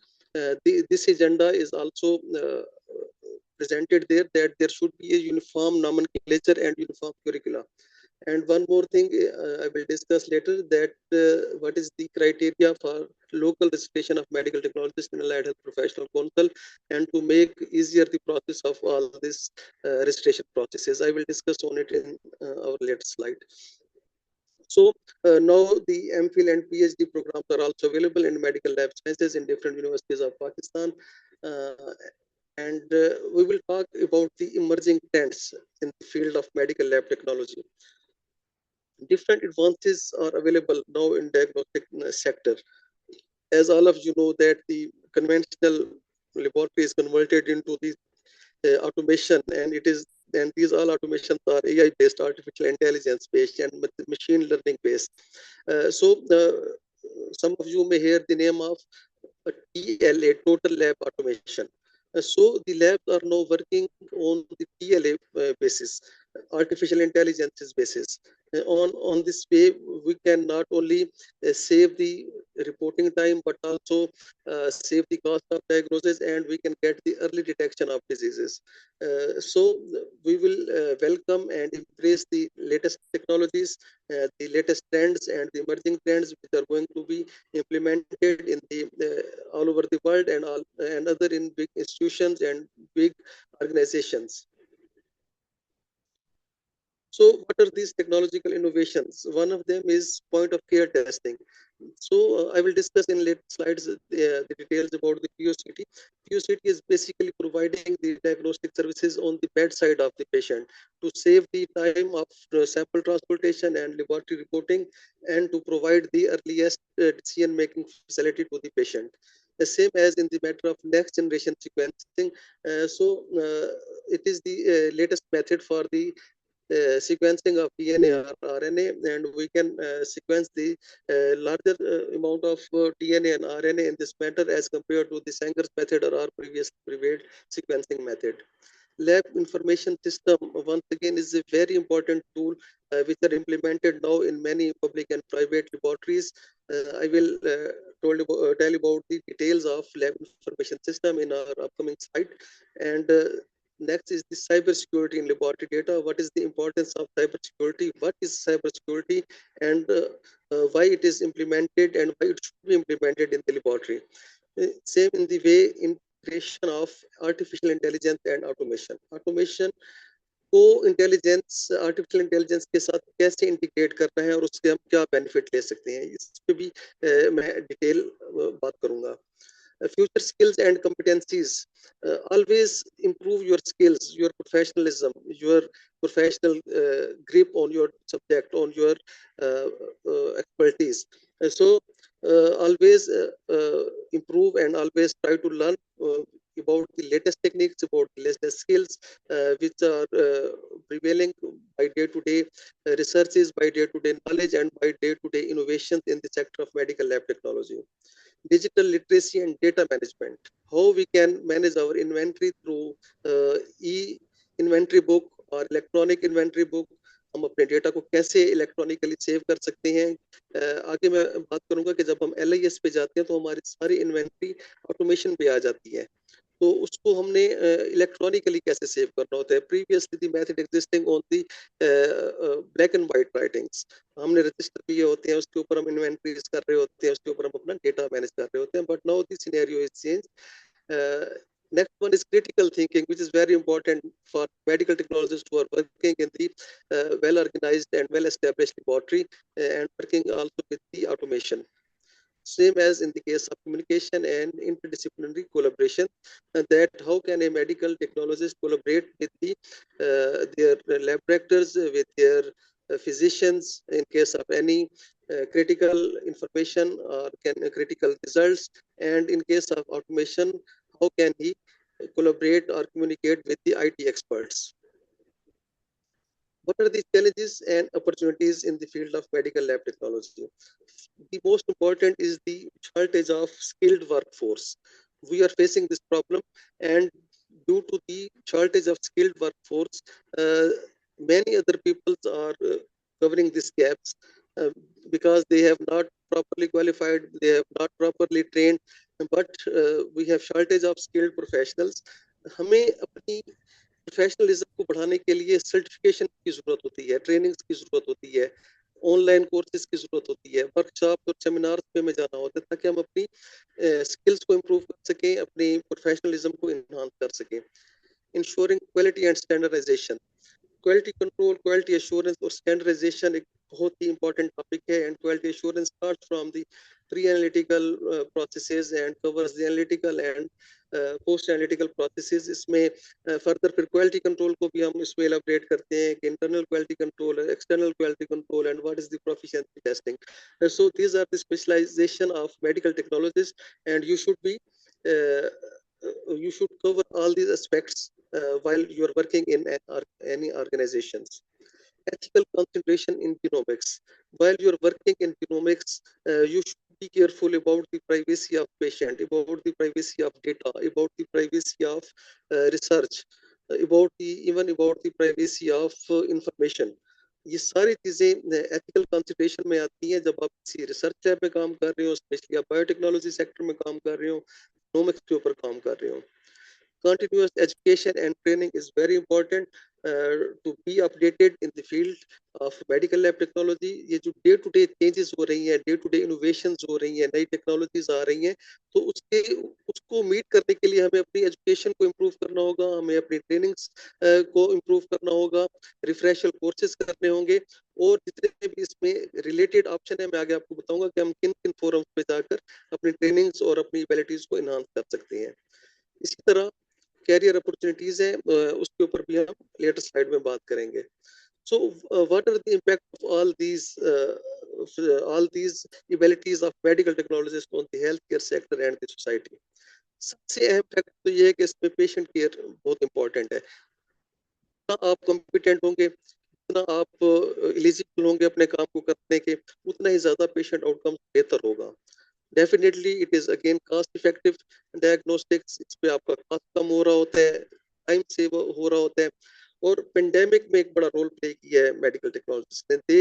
this agenda is also presented there, that there should be a uniform nomenclature and uniform curricula. And one more thing I will discuss later, that what is the criteria for local registration of medical technologists in Allied Health Professional Council, and to make easier the process of all these registration processes. I will discuss on it in our later slide. So now the MPhil and PhD programs are also available in medical lab sciences in different universities of Pakistan. And we will talk about the emerging trends in the field of medical lab technology. Different advances are available now in diagnostic sector. As all of you know, that the conventional laboratory is converted into the automation, and it is, and these all automations are AI based, artificial intelligence based, and machine learning based. So some of you may hear the name of TLA, total lab automation. So the labs are now working on the TLA basis, artificial intelligence basis. On this way, we can not only save the reporting time, but also save the cost of diagnosis, and we can get the early detection of diseases. So we will welcome and embrace the latest technologies, the latest trends, and the emerging trends which are going to be implemented in the all over the world, and all and other in big institutions and big organizations. So what are these technological innovations? One of them is point of care testing. So I will discuss in later slides the details about the POCT. POCT is basically providing the diagnostic services on the bedside of the patient to save the time of sample transportation and laboratory reporting, and to provide the earliest decision-making facility to the patient. The same as in the matter of next generation sequencing. It is the latest method for the sequencing of DNA or RNA, and we can sequence the larger amount of DNA and RNA in this matter as compared to the Sanger's method or our previous prevailed sequencing method. Lab information system once again is a very important tool which are implemented now in many public and private laboratories. I will tell you about the details of lab information system in our upcoming slide. And next is the cybersecurity in laboratory data. What is the importance of cybersecurity? What is cybersecurity, and why it is implemented and why it should be implemented in the laboratory? Same in the way integration of artificial intelligence and automation. Automation को intelligence artificial intelligence के साथ कैसे integrate करना है और उससे हम क्या बेनिफिट ले सकते हैं, इस पे भी मैं डिटेल बात करूंगा. Future skills and competencies. Always improve your skills, your professionalism, your professional grip on your subject, on your expertise. So always improve and always try to learn about the latest techniques, about the latest skills which are prevailing by day-to-day researches, by day-to-day knowledge, and by day-to-day innovations in the sector of medical lab technology. Digital literacy and data management. How we can manage our inventory through e-inventory book और electronic inventory book. हम अपने data को कैसे electronically save कर सकते हैं. आगे मैं बात करूंगा कि जब हम LIS पे जाते हैं तो हमारी सारी इन्वेंट्री ऑटोमेशन पे आ जाती है, तो उसको हमने इलेक्ट्रॉनिकली कैसे सेव करना होता है. Previously the method existing on the black and white writings, हमने रजिस्टर लिए होते हैं, उसके ऊपर हम इन्वेंटरीज कर रहे होते हैं, उसके ऊपर हम अपना डेटा मैनेज कर रहे होते हैं. But now the scenario is change. Next one is critical thinking, which is very important for medical technologists who are working in the well-organized and well-established laboratory and working also with the automation. Same as in the case of communication and interdisciplinary collaboration, that how can a medical technologist collaborate with their lab directors, with their physicians in case of any critical information or critical results, and in case of automation, how can he collaborate or communicate with the IT experts. What are the challenges and opportunities in the field of medical lab technology? The most important is the shortage of skilled workforce. We are facing this problem, and due to the shortage of skilled workforce, many other peoples are covering these gaps because they have not properly qualified, they have not properly trained, but we have shortage of skilled professionals. हमें अपनी professionalism को बढ़ाने के लिए certification की जरूरत होती है, ट्रेनिंग्स की जरूरत होती है, ऑनलाइन कोर्सेज की जरूरत होती है, वर्कशॉप और सेमिनार्स पे में जाना होता है ताकि हम अपनी स्किल्स को इम्प्रूव कर सकें, अपनी प्रोफेशनलिज्म को इन्हांस कर सकें. Ensuring quality and standardization. Quality control, quality assurance और स्टैंडर्डाइजेशन एक बहुत ही इंपॉर्टेंट टॉपिक है, and quality assurance starts from the pre analytical processes and covers the analytical and post analytical processes. इसमें फर्दर फिर क्वालिटी कंट्रोल को भी हम इसमें एलाबरेट करते हैं कि internal quality control, external quality control, and what is the proficiency testing. So these are the specialization of medical technologist, and you should cover all these aspects while you are working in any organizations. Ethical consideration in genomics. While you are working in genomics, you should be careful about the privacy of patient, about the privacy of data, about the privacy of research, even about the privacy of information. ये सारी चीजें ethical consideration में आती हैं जब आप किसी research lab में काम कर रहे हो, स्पेशली आप बायोटेक्नोलॉजी सेक्टर में काम कर रहे हो, genomics के ऊपर काम कर रहे हो. Continuous education and training is very important to be updated in the field of medical lab technology. ये जो day to day changes हो रही हैं, day to day innovations हो रही हैं, नई technologies आ रही हैं, तो उसको meet करने के लिए हमें अपनी education को improve करना होगा, हमें अपनी trainings को improve करना होगा, refresher courses करने होंगे, और जितने भी इसमें related option है मैं आगे आपको बताऊंगा कि हम किन किन forums पे जाकर अपनी trainings और अपनी abilities को enhance कर सकते हैं. इसी तरह कैरियर अपॉर्चुनिटीज है, उसके ऊपर भी हम लेटर स्लाइड में बात करेंगे. So what are the impact of all these abilities of medical technologists on the healthcare sector and the society. सबसे अहम फैक्टर तो ये है कि इसमें पेशेंट केयर बहुत इंपॉर्टेंट है. आप कॉम्पिटेंट होंगे, जितना आप एलिजिबल होंगे अपने काम को करने के, उतना ही ज्यादा पेशेंट आउटकम बेहतर होगा। Definitely it is again cost effective diagnostics, इस पे आपका कॉस्ट कम हो रहा होता है, टाइम सेव हो रहा होता है। और पेंडेमिक में एक बड़ा रोल प्ले किया है मेडिकल टेक्नोलॉजिस्ट ने। They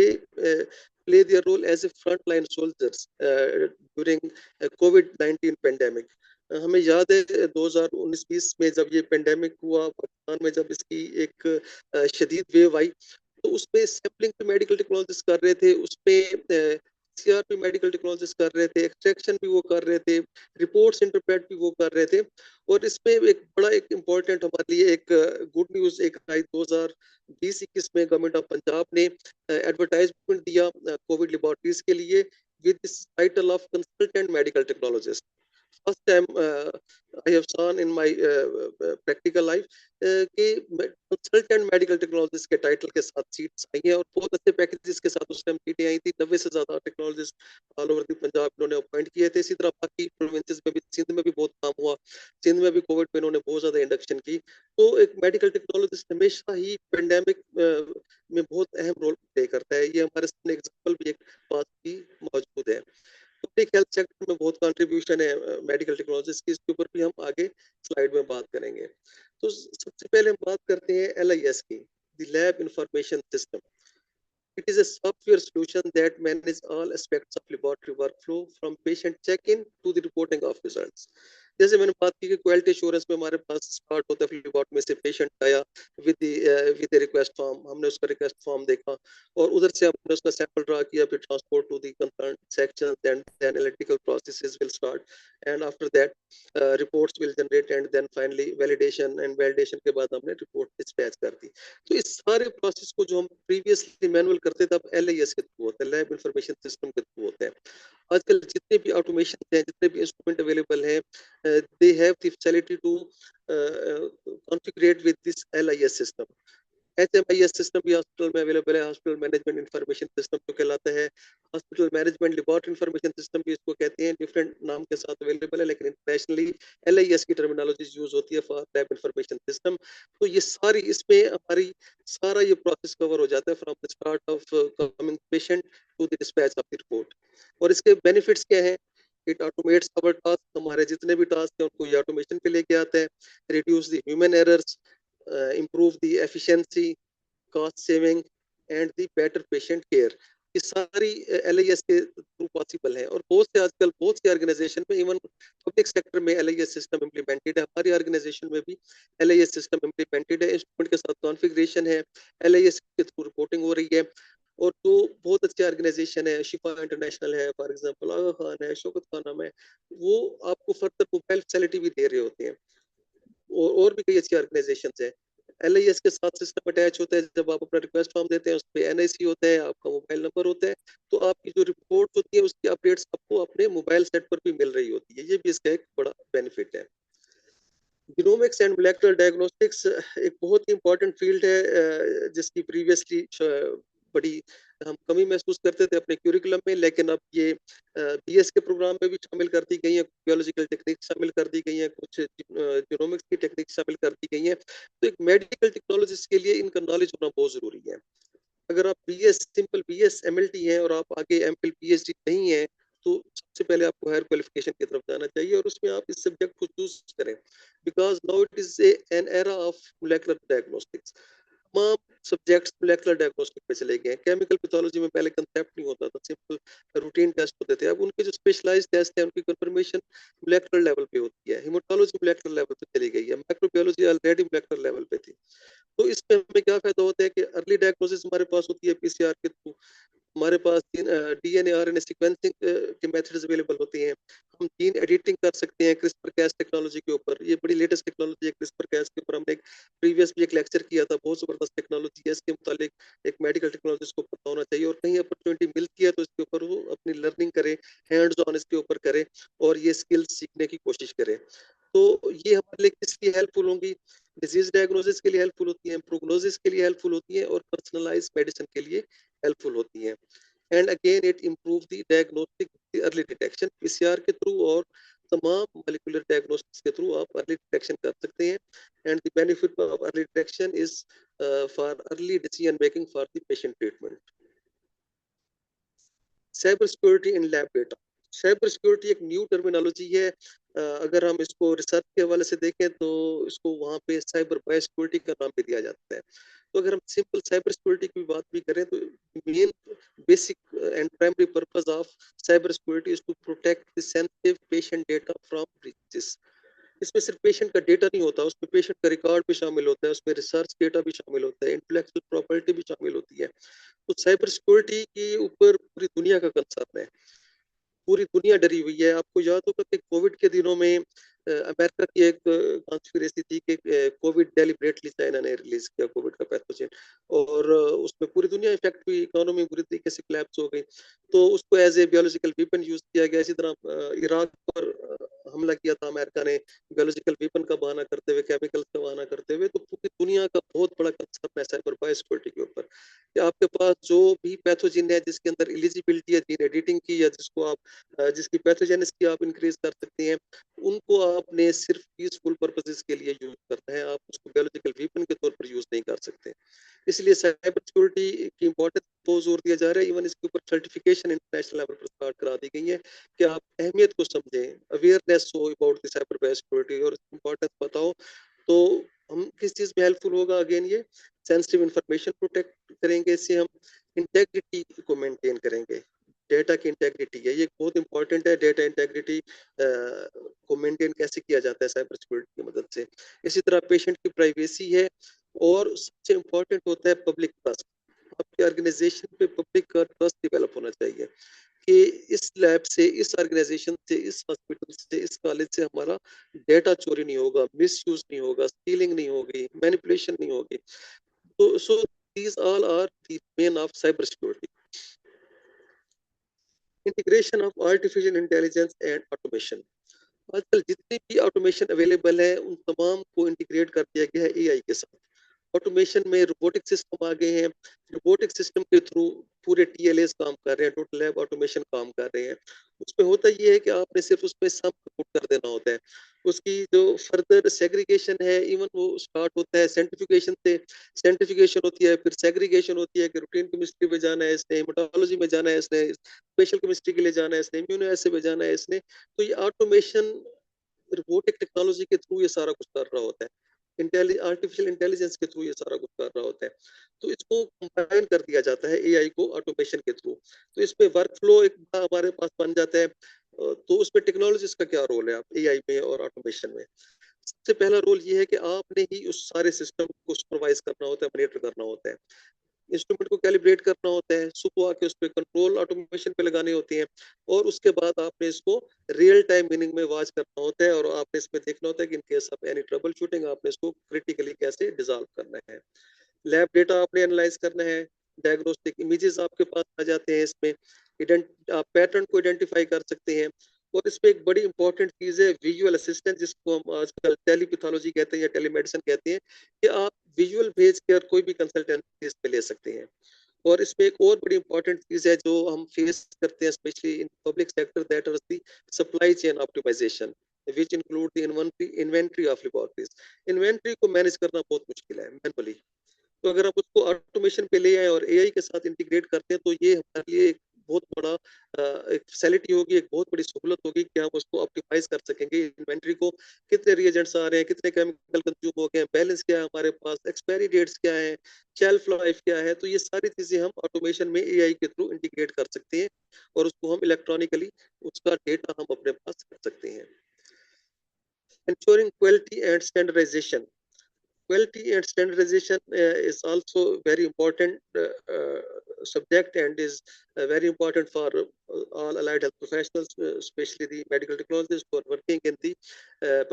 play their role as a front line soldiers during कोविड-19 पेंडेमिक। हमें याद है 2019-20 में जब ये पेंडेमिक हुआ, पाकिस्तान में जब इसकी एक शदीद वेव आई, तो उसपे सैम्पलिंग पे मेडिकल टेक्नोलॉजिस्ट कर रहे थे, उसपे सीआर पे मेडिकल टेक्नोलॉजिस्ट कर रहे थे, एक्सट्रैक्शन भी वो कर रहे थे, रिपोर्ट्स इंटरप्रेट भी वो कर रहे थे। और इसमें एक बड़ा एक इम्पोर्टेंट हमारे लिए एक गुड न्यूज एक आई 2020-21 में गवर्नमेंट ऑफ पंजाब ने एडवर्टाइजमेंट दिया कोविड लेबोरेटरीज के लिए with this title of consultant medical technologist. First time I have seen in my practical life कि कंसल्टेंट मेडिकल टेक्नोलॉजिस्ट के टाइटल के साथ सीट्स आई हैं और बहुत अच्छे पैकेजेस के साथ उस टाइम सीटें आई थी। 90 से ज्यादा technologist all over the Punjab इन्होंने अपॉइंट किए थे। इसी तरह बाकी प्रोविंसेस में भी, सिंध में भी बहुत काम हुआ, सिंध में भी कोविड पे इन्होंने बहुत ज्यादा इंडक्शन की। तो एक मेडिकल टेक्नोलॉजिस्ट हमेशा ही पेंडेमिक में बहुत अहम रोल प्ले करता है। ये हमारे सामने एग्जाम्पल भी एक पास भी मौजूद है। पब्लिक हेल्थ सेक्टर में बहुत कंट्रीब्यूशन है मेडिकल टेक्नोलॉजीज की, इसके ऊपर भी हम आगे स्लाइड में बात करेंगे। तो सबसे पहले हम बात करते हैं LIS की, the lab information system. It is a software solution that manages all aspects of laboratory workflow from patient check-in to the reporting of results. जैसे मैंने बात की कि क्वालिटी एश्योरेंस में हमारे पास स्टार्ट होता है लेबोरेटरी में से, पेशेंट आया विद रिक्वेस्ट फॉर्म, हमने उसका रिक्वेस्ट फॉर्म देखा और उधर से हमने उसका सैंपल ड्रा किया, फिर transport to the concern section, then analytical processes will start and after that reports will generate and then finally validation, and validation के बाद हमने रिपोर्ट डिस्पैच कर दी। तो इस सारे प्रोसेस को जो हम प्रीवियसली मैनुअल करते थे, अब LIS के थ्रू होता है, लैब इंफॉर्मेशन सिस्टम के थ्रू होते हैं। आजकल जितने भी ऑटोमेशन हैं, जितने भी इंस्ट्रूमेंट अवेलेबल हैं, they have the facility to configurate with this LIS system. HMIS system भी हॉस्पिटल में अवेलेबल है, हॉस्पिटल मैनेजमेंट इंफॉर्मेशन सिस्टम जो कहलाता है। Hospital management laboratory information system भी इसको कहते हैं, डिफरेंट नाम के साथ अवेलेबल है, लेकिन इंटरनेशनली LIS की टर्मिनोलॉजी यूज होती है फॉर लैब इंफॉर्मेशन सिस्टम। तो ये सारी इसमें हमारी सारा ये प्रोसेस कवर हो जाता है from the start of coming patient to the dispatch of the report. और इसके बेनिफिट्स क्या है? इट ऑटोमेट्स आवर टास्क, हमारे जितने भी टास्क हैं उनको ये ऑटोमेशन पे लेके आता है। Reduce the human errors, improve the efficiency, cost saving and the better patient care। ये सारी LIS के थ्रू पॉसिबल है। और बहुत से आजकल बहुत सी ऑर्गेनाइजेशन में, इवन पब्लिक सेक्टर में LIS सिस्टम इम्प्लीमेंटेड है। हमारी ऑर्गेनाइजेशन में भी LIS सिस्टम इम्प्लीमेंटेड है, इंस्ट्रूमेंट के साथ कॉन्फ़िगरेशन है, LIS के थ्रू रिपोर्टिंग हो रही है। और जो बहुत अच्छी ऑर्गेनाइजेशन है, शिफा इंटरनेशनल है फॉर एग्जांपल, आगा खान है, शौकत खान है, वो आपको फर्दर मोबाइल फैसिलिटी भी दे रहे होते हैं। और भी कई अच्छी ऑर्गेनाइजेशन है। LIS के साथ सिस्टम अटैच होता है, जब आप अपना रिक्वेस्ट फॉर्म देते हैं उस पर NIC होता है, आपका मोबाइल नंबर होता है, तो आपकी जो रिपोर्ट होती है उसकी अपडेट्स आपको अपने मोबाइल सेट पर भी मिल रही होती है। ये भी इसका एक बड़ा बेनिफिट है। जीनोमिक्स एंड मोलेकुलर डायग्नोस्टिक्स एक बहुत ही इंपॉर्टेंट फील्ड है, जिसकी प्रीवियसली बड़ी हम कमी महसूस करते थे अपने क्यूरिकुलम में, लेकिन अब ये BS के प्रोग्राम में भी शामिल कर दी गई है, बायोलॉजिकल टेक्निक शामिल कर दी गई है, कुछ जीनोमिक्स की टेक्निक शामिल कर दी गई है। तो एक मेडिकल टेक्नोलॉजिस्ट के लिए इनका नॉलेज होना बहुत जरूरी है। अगर आप सिंपल BS MLT हैं और आप आगे MPhil PhD नहीं है, तो सबसे पहले आपको हायर क्वालिफिकेशन की तरफ जाना चाहिए और उसमें आप इस सब्जेक्ट को चूज करें, because now it is an era of molecular diagnostics. तमाम सब्जेक्ट्स मोलेकुलर डायग्नोस्टिक पे चले गए हैं। केमिकल पैथोलॉजी में पहले कंसेप्ट नहीं होता था, सिंपल रूटीन टेस्ट होते थे। अब उनके जो स्पेशलाइज्ड टेस्ट है उनकी कंफर्मेशन मोलेकुलर लेवल पे होती है। हेमाटोलॉजी मोलेकुलर लेवल पे चली गई है, माइक्रोबायोलॉजी ऑलरेडी मोलेकुलर लेवल पे थी। तो इसमें हमें क्या फायदा होता है कि अर्ली डायग्नोसिस हमारे पास होती है PCR के थ्रू, हमारे पास DNA RNA सीक्वेंसिंग के मेथड्स अवेलेबल होते हैं। हम जीन एडिटिंग कर सकते हैं क्रिस्पर कैस टेक्नोलॉजी के ऊपर। ये बड़ी लेटेस्ट टेक्नोलॉजी है क्रिस्पर कैस के ऊपर। हमने एक प्रीवियस भी एक लेक्चर किया था, बहुत जबरदस्त टेक्नोलॉजी है। इसके मुतालिक एक मेडिकल टेक्नोलॉजिस्ट को पता होना चाहिए, और कहीं अपॉर्चुनिटी मिलती है तो इसके ऊपर वो अपनी लर्निंग करे, हैंड्स ऑन इसके ऊपर करे और ये स्किल्स सीखने की कोशिश करे। तो ये हमारे लिए किस लिए हेल्पफुल होंगी? डिजीज डायग्नोसिस के लिए हेल्पफुल होती हैं, प्रोग्नोसिस के लिए हेल्पफुल होती हैं और पर्सनलाइज्ड मेडिसिन के लिए हेल्पफुल होती हैं। And again it improve the diagnostic early detection PCR के थ्रू और तमाम molecular diagnostics के थ्रू आप early detection कर सकते हैं, and the benefit of early detection is for early decision making for the patient treatment. Cyber security in lab data, cyber security एक new terminology है। अगर हम इसको रिसर्च के हवाले से देखें तो इसको वहाँ पे साइबर बायो सिक्योरिटी का नाम भी दिया जाता है। तो अगर हम सिंपल साइबर सिक्योरिटी की बात भी करें तो main basic and primary purpose of cyber security is to protect the sensitive patient data from breaches. इसमें सिर्फ पेशेंट का डेटा नहीं होता, उसमें पेशेंट का रिकॉर्ड भी शामिल होता है, उसमें रिसर्च डेटा भी शामिल होता है, इंटेलेक्चुअल प्रॉपर्टी भी शामिल होती है। तो साइबर सिक्योरिटी के ऊपर पूरी दुनिया का कंसर्न है, पूरी दुनिया डरी हुई है। आपको याद होगा कि कोविड के दिनों में अमेरिका की एक कॉन्स्पिरेसी थी कि कोविड डेलिबरेटली चाइना ने रिलीज किया कोविड का पैथोजन, और उसमें पूरी दुनिया इफेक्ट हुई, इकोनॉमी बुरी तरीके से कोलैप्स हो गई। तो उसको as a biological weapon use किया गया। इसी तरह इराक पर हमला किया था अमेरिका ने बायोलॉजिकल वेपन का बहाना करते हुए, केमिकल का बहाना करते हुए। तो पूरी दुनिया का बहुत बड़ा कंसर्न है साइबर बायो सिक्योरिटी के ऊपर कि आपके पास जो भी पैथोजन है जिसके अंदर एलिजिबिलिटी है जीन एडिटिंग की, या जिसको आप जिसकी पैथोजेनिसिटी आप इंक्रीज कर सकती हैं, उनको आपने सिर्फ पीसफुल पर्पसेस के लिए यूज करना है, आप उसको बायोलॉजिकल वेपन के तौर पर यूज नहीं कर सकते। इसलिए साइबर सिक्योरिटी की इंपॉर्टेंस बहुत जोर दिया जा रहा है। इवन इसके ऊपर सर्टिफिकेशन इंटरनेशनल लेवल पर स्टार्ट करा दी गई है कि आप अहमियत को समझें, अवेयरनेस हो about the cyber bio security और इंपॉर्टेंस बताओ। तो हम किस चीज में हेल्पफुल होगा? अगेन ये सेंसिटिव इंफॉर्मेशन प्रोटेक्ट करेंगे, इससे हम इंटेग्रिटी को मेंटेन करेंगे। डेटा की इंटेग्रिटी है, ये बहुत इंपॉर्टेंट है। डेटा इंटेग्रिटी को मेंटेन कैसे किया जाता है साइबर सिक्योरिटी की मदद से। इसी तरह पेशेंट की प्राइवेसी है, और सबसे इंपॉर्टेंट होता है पब्लिक ट्रस्ट। आपके ऑर्गेनाइजेशन पे पब्लिक का ट्रस्ट डेवलप होना चाहिए कि इस लैब से, इस ऑर्गेनाइजेशन से, इस हॉस्पिटल से, इस कॉलेज से हमारा डेटा चोरी नहीं होगा, मिसयूज नहीं होगा, स्टीलिंग नहीं होगी, मैनिपुलेशन नहीं होगी। तो so these all are the main of cyber security. Integration of artificial intelligence and automation. आजकल जितनी भी ऑटोमेशन अवेलेबल है उन तमाम को इंटीग्रेट कर दिया गया है एआई के साथ। ऑटोमेशन में रोबोटिक सिस्टम आ गए हैं, रोबोटिक सिस्टम के थ्रू पूरे टीएलएस काम कर रहे हैं, टोटल लैब ऑटोमेशन काम कर रहे हैं। उसमें होता ये है कि आपने सिर्फ उसमें सम पुट कर देना होता है। उसकी जो फर्दर सेग्रीगेशन है, इवन वो स्टार्ट होता है सेंट्रिफिकेशन से। सेंट्रिफिकेशन होती है, फिर सेग्रीगेशन होती है कि रूटीन केमिस्ट्री में जाना है इसने, हेमाटोलॉजी में जाना है इसने, स्पेशल केमिस्ट्री के लिए जाना है इसने, इम्यूनो एसे में जाना है इसने। तो ये ऑटोमेशन रोबोटिक टेक्नोलॉजी के थ्रू ये सारा कुछ कर रहा होता है, आर्टिफिशियल इंटेलिजेंस के थ्रू ये सारा कुछ कर रहा होता है। तो इसको कंबाइन कर दिया जाता है एआई को ऑटोमेशन के थ्रू। तो इसमें वर्क फ्लो एक हमारे पास बन जाता है। तो उसमें टेक्नोलॉजीज का क्या रोल है आप एआई में और ऑटोमेशन में? सबसे पहला रोल ये है कि आपने ही उस सारे सिस्टम को सुपरवाइज करना होता है, मॉनिटर करना होता है, इंस्ट्रूमेंट को कैलिब्रेट करना होता है, सुबह आके उस पर कंट्रोल ऑटोमेशन पे लगाने होती हैं, और उसके बाद आपने इसको रियल टाइम मीनिंग में वॉच करना होता है, और आपने इसमें देखना होता है कि in case of any trouble shooting आपने इसको क्रिटिकली कैसे डिसॉल्व करना है। लैब डेटा आपने एनालाइज करना है, डायग्नोस्टिक इमेजेस आपके पास आ जाते हैं, इसमें आप पैटर्न को आइडेंटिफाई कर सकते हैं। और इसमें एक बड़ी इंपॉर्टेंट चीज है विजुअल असिस्टेंट, जिसको हम आजकल टेलीपैथोलॉजी कहते हैं या टेलीमेडिसिन कहते हैं, कि आप विजुअल भेज कर कोई भी कंसल्टेंसी इस पे ले सकते हैं। और इसमें एक और बड़ी इंपॉर्टेंट चीज है जो हम फेस करते हैं specially in public sector, that is the supply chain optimization which include the inventory of laboratories. Inventory को मैनेज करना बहुत मुश्किल है मैनुअली। तो अगर आप उसको ऑटोमेशन पे ले आए और एआई के साथ इंटीग्रेट करते हैं तो ये हमारे लिए एक बहुत बड़ा एक फैसिलिटी होगी, एक बहुत बड़ी सहूलत होगी कि हम उसको ऑप्टिमाइज कर सकेंगे। इन्वेंट्री को कितने रिएजेंट्स आ रहे हैं, कितने केमिकल कंज्यूम हो गए हैं, बैलेंस क्या है हमारे पास, एक्सपायरी डेट्स क्या है, शेल्फ लाइफ क्या है। तो ये सारी चीजें हम ऑटोमेशन में एआई के थ्रू इंटीग्रेट कर सकते हैं, और उसको हम इलेक्ट्रॉनिकली उसका डेटा हम अपने पास कर सकते हैं। Ensuring quality and standardization. Quality and standardization is also very important subject, and is very important for all allied health professionals, especially the medical technologists who are working in the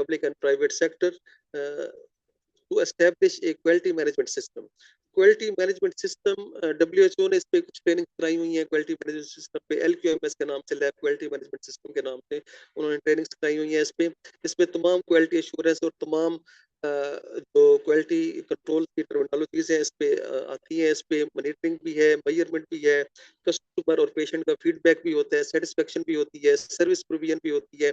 public and private sector, to establish a quality management system. Quality management system WHO ने इस पे कुछ training कराई हुई है। Quality management system पे LQMS के नाम से, लैब क्वालिटी मैनेजमेंट सिस्टम के नाम से उन्होंने ट्रेनिंग कराई हुई है। इसमें तमाम क्वालिटी एश्योरेंस और तमाम जो क्वालिटी कंट्रोल की टर्मिनोलॉजीज है इस पे आती है, इस पे मॉनिटरिंग भी है, मेजरमेंट भी है, कस्टमर और पेशेंट का फीडबैक भी होता है, सेटिस्फेक्शन भी होती है, सर्विस प्रोविजन भी होती है,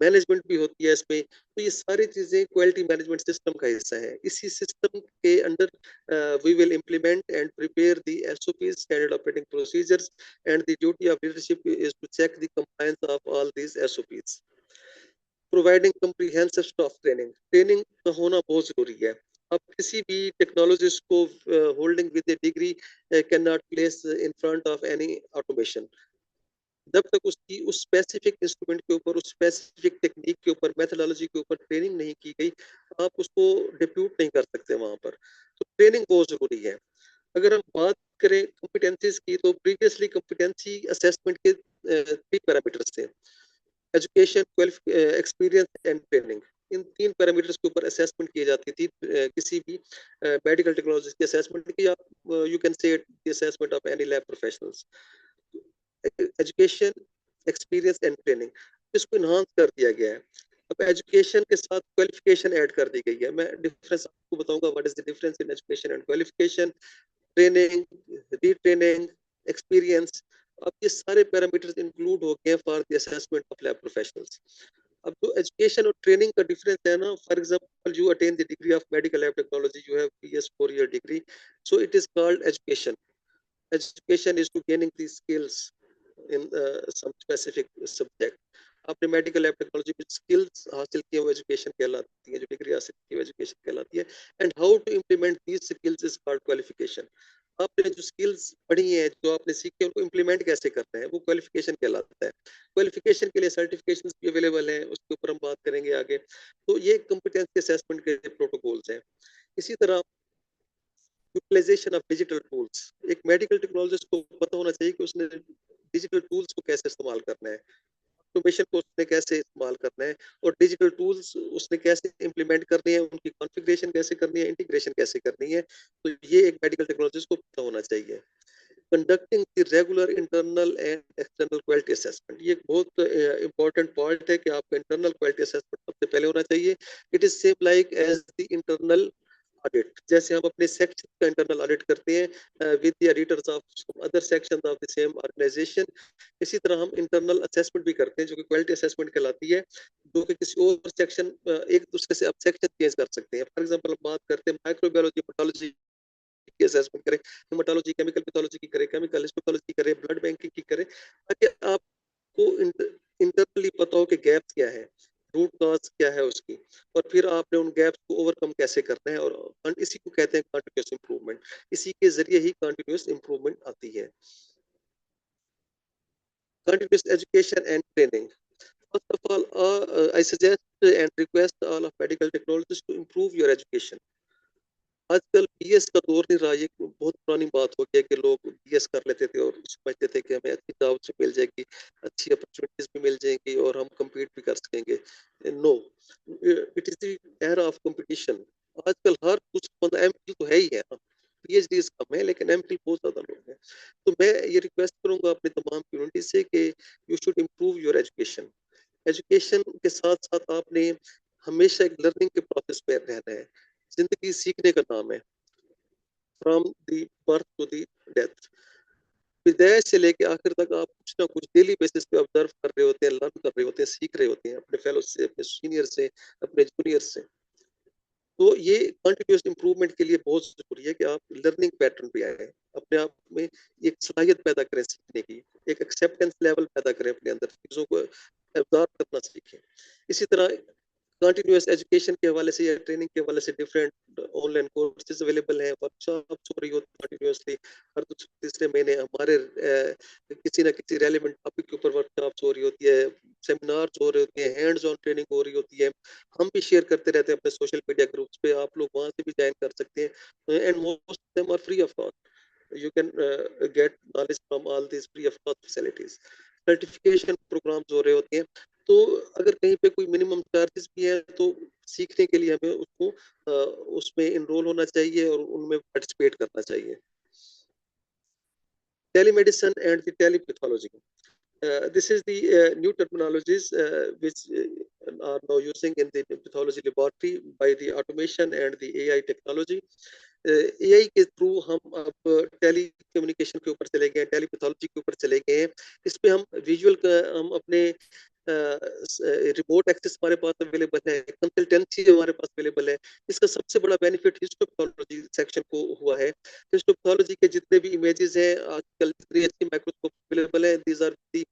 मैनेजमेंट भी होती है इसमें। तो ये सारी चीजें क्वालिटी मैनेजमेंट सिस्टम का हिस्सा है। इसी सिस्टम के under we will implement and prepare the SOPs, standard operating procedures, and the duty of leadership is to check the compliance of all these SOPs। Providing comprehensive staff training, training का होना बहुत जरूरी है। अब किसी भी technologist को holding with A degree can not place in front of any automation. जब तक उसकी उस स्पेसिफिक इंस्ट्रूमेंट के ऊपर, उस स्पेसिफिक टेक्निक के ऊपर, मेथोडोलॉजी के ऊपर ट्रेनिंग नहीं की गई, आप उसको डिप्यूट नहीं कर सकते वहां पर। तो ट्रेनिंग बहुत जरूरी है। अगर हम बात करें कॉम्पिटेंसीज की, तो प्रीवियसली कॉम्पिटेंसी असेसमेंट के 3 पैरामीटर्स थे: education, experience and training. In 3 parameters के ऊपर असेसमेंट की जाती थी किसी भी मेडिकल टेक्नोलॉजी की असेसमेंट की, आप you can say the assessment of any lab professionals. Education, experience and training, इसको इन्हांस कर दिया गया है। अब एजुकेशन के साथ क्वालिफिकेशन ऐड कर दी गई है। मैं डिफरेंस आपको बताऊंगा, what is the difference in education and qualification, training, retraining, experience. अब ये सारे पैरामीटर्स इंक्लूड हो गए for the assessment of lab professionals. अब जो एजुकेशन और ट्रेनिंग का डिफरेंस है ना, for example you attain the degree of medical lab technology, you have PS 4-year degree, so it is called education. Education is to gaining these skills in some specific subject. आपने medical lab technology में skills हासिल किए, वो education कहलाती है। जो degree हासिल की, वो एजुकेशन कहलाती है। And how to implement these skills is called qualification. आपने जो स्किल्स पढ़ी हैं, जो आपने सीखी है, उनको इम्प्लीमेंट कैसे करना है, वो क्वालिफिकेशन कहलाता है। क्वालिफिकेशन के लिए सर्टिफिकेशन भी अवेलेबल हैं, उसके ऊपर हम बात करेंगे आगे। तो ये कॉम्पिटेंसी असेसमेंट के प्रोटोकॉल्स हैं। इसी तरह यूटिलाइजेशन ऑफ डिजिटल टूल्स, एक मेडिकल टेक्नोलॉजिस्ट को पता होना चाहिए कि उसने डिजिटल टूल्स को कैसे इस्तेमाल करना है, ऑटोमेशन को उसने कैसे इस्तेमाल करना है, और डिजिटल टूल्स उसने कैसे इंप्लीमेंट करनी है, उनकी कॉन्फ़िगरेशन कैसे करनी है, इंटीग्रेशन कैसे करनी है। तो ये एक मेडिकल टेक्नोलॉजिस्ट को पता होना चाहिए। Conducting the regular internal and external quality assessment, ये एक बहुत इंपॉर्टेंट पॉइंट है कि आपका इंटरनल क्वालिटी असेसमेंट सबसे पहले होना चाहिए। It is same like as the internal audit. जैसे हम अपने सेक्शन का इंटरनल ऑडिट करते हैं with the auditors of other sections of the same organization, इसी तरह हम इंटरनल असेसमेंट भी करते हैं, जो कि क्वालिटी असेसमेंट कहलाती है, जो कि किसी और सेक्शन, एक दूसरे से आप सेक्शन चेंज कर सकते हैं। फॉर एग्जांपल हम बात करते हैं माइक्रोबायोलॉजी, पैथोलॉजी की असेसमेंट करें, हेमाटोलॉजी, केमिकल पैथोलॉजी की करें, केमिकल हिस्टोपैथोलॉजी की करें, ब्लड बैंकिंग की करें, ताकि आपको इंटरनली पता हो कि गैप्स क्या है, रूट कॉज क्या है उसकी, और फिर आपने उन गैप्स को ओवरकम कैसे करना है। और इसी को कहते हैं कंटिन्यूअस इंप्रूवमेंट। इसी के जरिए ही कंटिन्यूअस इंप्रूवमेंट आती है। Continuous education and training, first of all, I suggest and request all of medical technologists to improve your education. आजकल BS का दौर नहीं रहा, ये बहुत पुरानी बात हो गई है कि लोग BS कर लेते थे और समझते थे कि हमें अच्छी जॉब मिल जाएगी, अच्छी अपॉर्चुनिटीज भी मिल जाएंगी और हम compete भी कर सकेंगे। No, it is the era of competition. आजकल हर कुछ बंदा MPhil तो है ही है ना, PhDs कम है, लेकिन MPhil बहुत ज्यादा लोग हैं। तो मैं ये रिक्वेस्ट करूंगा अपनी तमाम कम्युनिटी से कि you should improve your education. Education के साथ साथ आपने हमेशा एक लर्निंग के प्रोसेस में रहना है। जिंदगी सीखने का नाम है, from the birth to the death. विदेश से लेके आखिर तक आप कुछ ना कुछ डेली बेसिस पे ऑब्जर्व कर रहे होते हैं, लर्न कर रहे होते हैं, सीख रहे होते हैं अपने फेलो से, अपने सीनियर से, अपने जूनियर से। तो ये कंटिन्यूअस इंप्रूवमेंट के लिए बहुत जरूरी है कि आप लर्निंग पैटर्न पे आए, अपने आप में एक सलाहियत पैदा करें सीखने की, एक एक्सेप्टेंस लेवल पैदा करें अपने अंदर, चीजों को एब्जॉर्ब करना सीखें। इसी तरह कंटिन्यूअस एजुकेशन के हवाले से या ट्रेनिंग के हवाले से डिफरेंट ऑनलाइन कोर्सेज अवेलेबल हैं, वर्कशॉप्स हो रही होती है कंटिन्यूअसली। हर तीसरे महीने हमारे किसी ना किसी रेलेवेंट टॉपिक के ऊपर वर्कशॉप्स हो रही होती है, सेमिनार्स हो रहे होते हैं, हैंड्स ऑन ट्रेनिंग हो रही होती है। हम भी शेयर करते रहते हैं अपने सोशल मीडिया ग्रुप्स पे, आप लोग वहां से भी ज्वाइन कर सकते हैं। And most of them are free of cost, you can get knowledge from all these free of cost facilities. Certification programs हो रहे होते हैं, तो अगर कहीं पे कोई मिनिमम चार्जेस भी है तो सीखने के लिए हमें उसको उसमें इनरोल होना चाहिए और उनमें पार्टिसिपेट करना चाहिए। Telemedicine and the telepathology, This is the new terminologies which are now using in the pathology laboratory by the automation and the AI technology. AI के थ्रू हम अब टेली कम्युनिकेशन के ऊपर चले गए, टेली पैथोलॉजी के ऊपर चले गए हैं। इस पे हम विजुअल हम अपने रिमोट एक्सेस हमारे पास अवेलेबल है, कंसल्टेंसी हमारे पास अवेलेबल है। इसका सबसे बड़ा बेनिफिट हिस्टोपैथोलॉजी सेक्शन को हुआ है। हिस्टोपैथोलॉजी के जितने भी इमेजेस हैं आजकल जितनी अच्छी माइक्रोस्कोप अवेलेबल है, these are the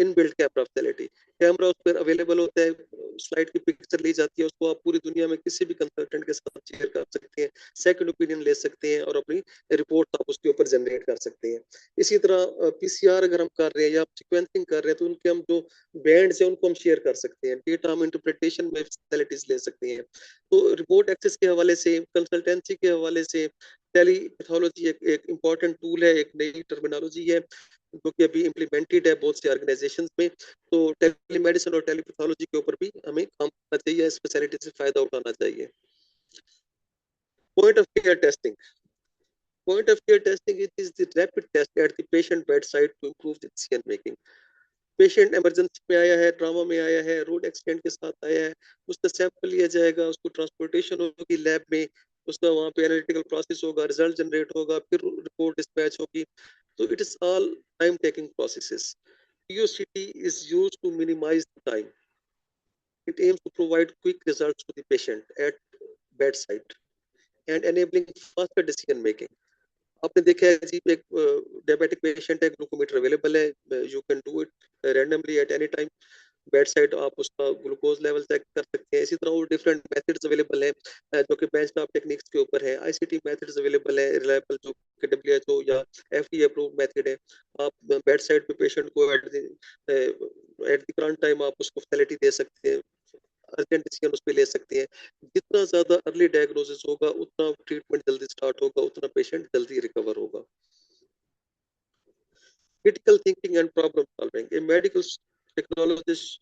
inbuilt camera facility. Camera उस पर अवेलेबल होता है, स्लाइड की पिक्चर ली जाती है, उसको आप पूरी दुनिया में किसी भी कंसल्टेंट के साथ शेयर कर सकते हैं, सेकंड ओपिनियन ले सकते हैं और अपनी रिपोर्ट आप उसके ऊपर जनरेट कर सकते हैं। इसी तरह पीसीआर अगर हम कर रहे हैं या सीक्वेंसिंग कर रहे हैं तो उनके हम जो बैंड्स हैं उनको हम शेयर कर सकते हैं, डेटा हम इंटरप्रिटेशन में फैसिलिटीज ले सकते हैं। तो रिपोर्ट एक्सेस के हवाले से, कंसल्टेंसी के हवाले से टेली पैथोलॉजी एक इम्पॉर्टेंट टूल है, एक नई टर्मिनोलॉजी है जो कि अभी इम्प्लीमेंटेड है बहुत सी ऑर्गेनाइजेशंस में। तो टेलीमेडिसिन और टेलीपैथोलॉजी के ऊपर भी हमें काम करना चाहिए, इस फैसिलिटी से फायदा उठाना चाहिए। Point of care testing. Point of care testing it is the rapid test at the patient bedside to improve the decision making. Patient emergency में आया है, ट्रामा में आया है, रोड एक्सीडेंट के साथ आया है, उसका सैंपल लिया जाएगा, उसको ट्रांसपोर्टेशन होगी लैब में, उसका वहाँ पे एनालिटिकल प्रोसेस होगा, रिजल्ट जनरेट होगा, फिर रिपोर्ट डिस्पैच होगी। तो it is all time taking processes. POCT is used to minimize the time. It aims to provide quick results to the patient at bedside and enabling faster decision making. आपने देखा है जी एक diabetic patient है, glucometer available है, you can do it randomly at any time bed side, आप उसका glucose level check कर सकते हैं। इसी तरह और डिफरेंट मेथड्स अवेलेबल हैं जो कि बेंचमार्क टेक्निक्स के ऊपर है। ICT मेथड्स अवेलेबल है रिलायबल जो कि WHO या FDA अप्रूव्ड मेथड है। आप बेड साइड पे पेशेंट को एट द करंट टाइम आप उसको फैसिलिटी दे सकते हैं, अर्जेंट डिसीजन उस पे ले सकते हैं। जितना ज्यादा अर्ली डायग्नोसिस होगा उतना ट्रीटमेंट जल्दी स्टार्ट होगा, उतना पेशेंट जल्दी रिकवर होगा। Critical thinking and problem solving, a medical technologist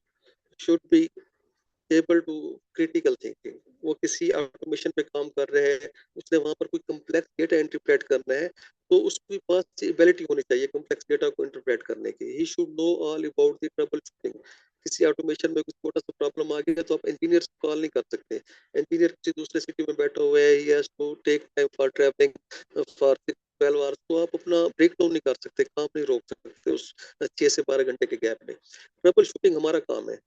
should be able to critical thinking. वो किसी ऑटोमेशन पे काम कर रहे हैं, उसने वहां पर कोई कम्प्लेक्स डेटा इंटरप्रेट करना है, तो उसके पास एबिलिटी होनी चाहिए कम्प्लेक्स डेटा को इंटरप्रेट करने की। He should know all about the trouble shooting. किसी ऑटोमेशन में कुछ छोटा सा प्रॉब्लम आ गया तो आप इंजीनियर को कॉल नहीं कर सकते। इंजीनियर किसी दूसरे सिटी में बैठा हुआ है, he has to take time for travelling for 12 hours, तो आप अपना ब्रेक डाउन नहीं कर सकते, काम नहीं रोक सकते उस 6 से 12 घंटे के गैप में। ट्रबल शूटिंग हमारा काम है।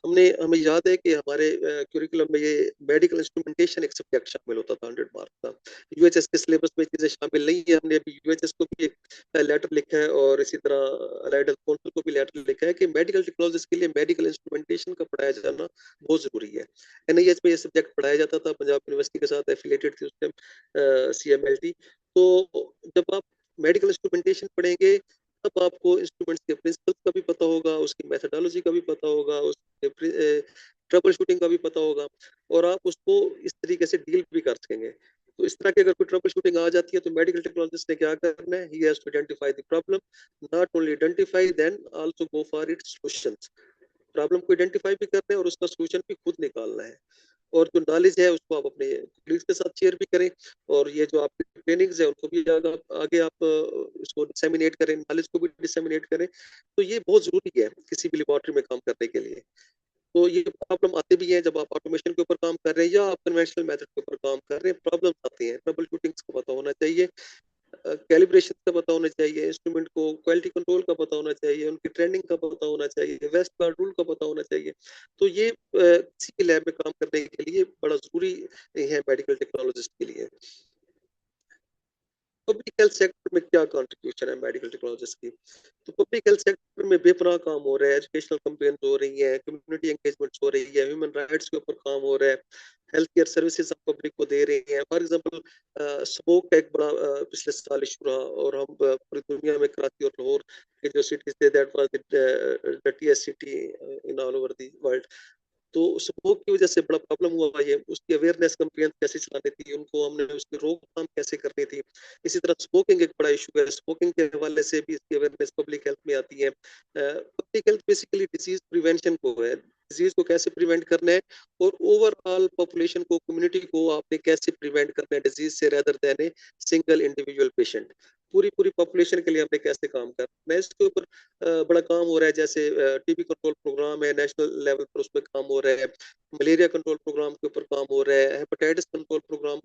हमें याद है कि हमारे क्यूरिकुलम में ये मेडिकल इंस्ट्रूमेंटेशन एक सब्जेक्ट शामिल होता था 100 मार्क का। UHS के सिलेबस में चीजें शामिल नहीं है। हमने अभी UHS को भी एक लेटर लिखा है और इसी तरह अलाइड हेल्थ काउंसिल को भी लेटर लिखा है कि मेडिकल टेक्नोलॉजीज के लिए मेडिकल इंस्ट्रूमेंटेशन का पढ़ाया जाना बहुत जरूरी है। NIH में ये सब्जेक्ट पढ़ाया जाता था, पंजाब यूनिवर्सिटी के साथ एफिलेटेड थी उस टाइम CMLT। तो जब आप मेडिकल इंस्ट्रूमेंटेशन पढ़ेंगे तब आपको इंस्ट्रूमेंट्स के प्रिंसिपल्स का भी पता होगा, उसकी मेथडोलॉजी का भी पता होगा, उसके ट्रबल शूटिंग का भी पता होगा और आप उसको इस तरीके से डील भी कर सकेंगे। तो इस तरह की अगर कोई ट्रबल शूटिंग आ जाती है तो मेडिकल टेक्नोलॉजिस्ट ने क्या करना है, he has to identify the problem, not only identify then also go for its solutions. Problem को आइडेंटिफाई भी करना है और उसका सॉल्यूशन भी खुद निकालना है। और जो नॉलेज है उसको आप अपने कलीग्स के साथ शेयर भी करें और ये जो आपकी ट्रेनिंग्स है उनको भी आगे आप इसको डिसेमिनेट करें, नॉलेज को भी डिसेमिनेट करें। तो ये बहुत जरूरी है किसी भी लेबोरेटरी में काम करने के लिए। तो ये प्रॉब्लम आते भी हैं जब आप ऑटोमेशन के ऊपर काम कर रहे हैं या आप कन्वेंशनल मेथड के ऊपर काम कर रहे हैं, प्रॉब्लम आते हैं, ट्रबल शूटिंग का पता होना चाहिए, कैलिब्रेशन का पता होना चाहिए, इंस्ट्रूमेंट को क्वालिटी कंट्रोल का पता होना चाहिए, उनकी ट्रेंडिंग का पता होना चाहिए, वेस्ट गार्ड रूल का पता होना चाहिए। तो ये किसी भी लैब में काम करने के लिए बड़ा जरूरी है मेडिकल टेक्नोलॉजिस्ट के लिए। पब्लिक हेल्थ सेक्टर में क्या कंट्रीब्यूशन है मेडिकल टेक्नोलॉजिस्ट की? तो पब्लिक हेल्थ सेक्टर में बेपनाह काम हो रहा है, एजुकेशनल कैंपेन्स हो रही है, कम्युनिटी एंगेजमेंट्स हो रही है, ह्यूमन राइट्स के ऊपर काम हो रहा है, हेल्थ केयर सर्विसेज हम पब्लिक को दे रहे हैं। फॉर एग्जांपल स्मोक का एक बड़ा पिछले साल इशू रहा और हम पूरी दुनिया में कराची और लाहौर के जो सिटीज थे that was the dirtiest city in all over the world. तो स्मोक की वजह से बड़ा प्रॉब्लम हुआ, ये उसकी अवेयरनेस कैंपेन कैसे चलानी थी, उनको हमने उसकी रोकथाम कैसे करनी थी। इसी तरह स्मोकिंग एक बड़ा इशू है, स्मोकिंग के हवाले से भी इसकी अवेयरनेस पब्लिक हेल्थ में आती है। Public health basically disease prevention को है, डिजीज को कैसे प्रिवेंट करना है और ओवरऑल पॉपुलेशन को, कम्युनिटी को आपने कैसे प्रिवेंट करना है डिजीज से rather than a single individual patient. पूरी पॉपुलेशन के लिए हमने कैसे काम करना है, इसके ऊपर बड़ा काम हो रहा है। जैसे टीबी कंट्रोल प्रोग्राम है नेशनल लेवल पर, उस पर काम हो रहा है। मलेरिया कंट्रोल प्रोग्राम के ऊपर काम हो रहा है। हेपेटाइटिस कंट्रोल प्रोग्राम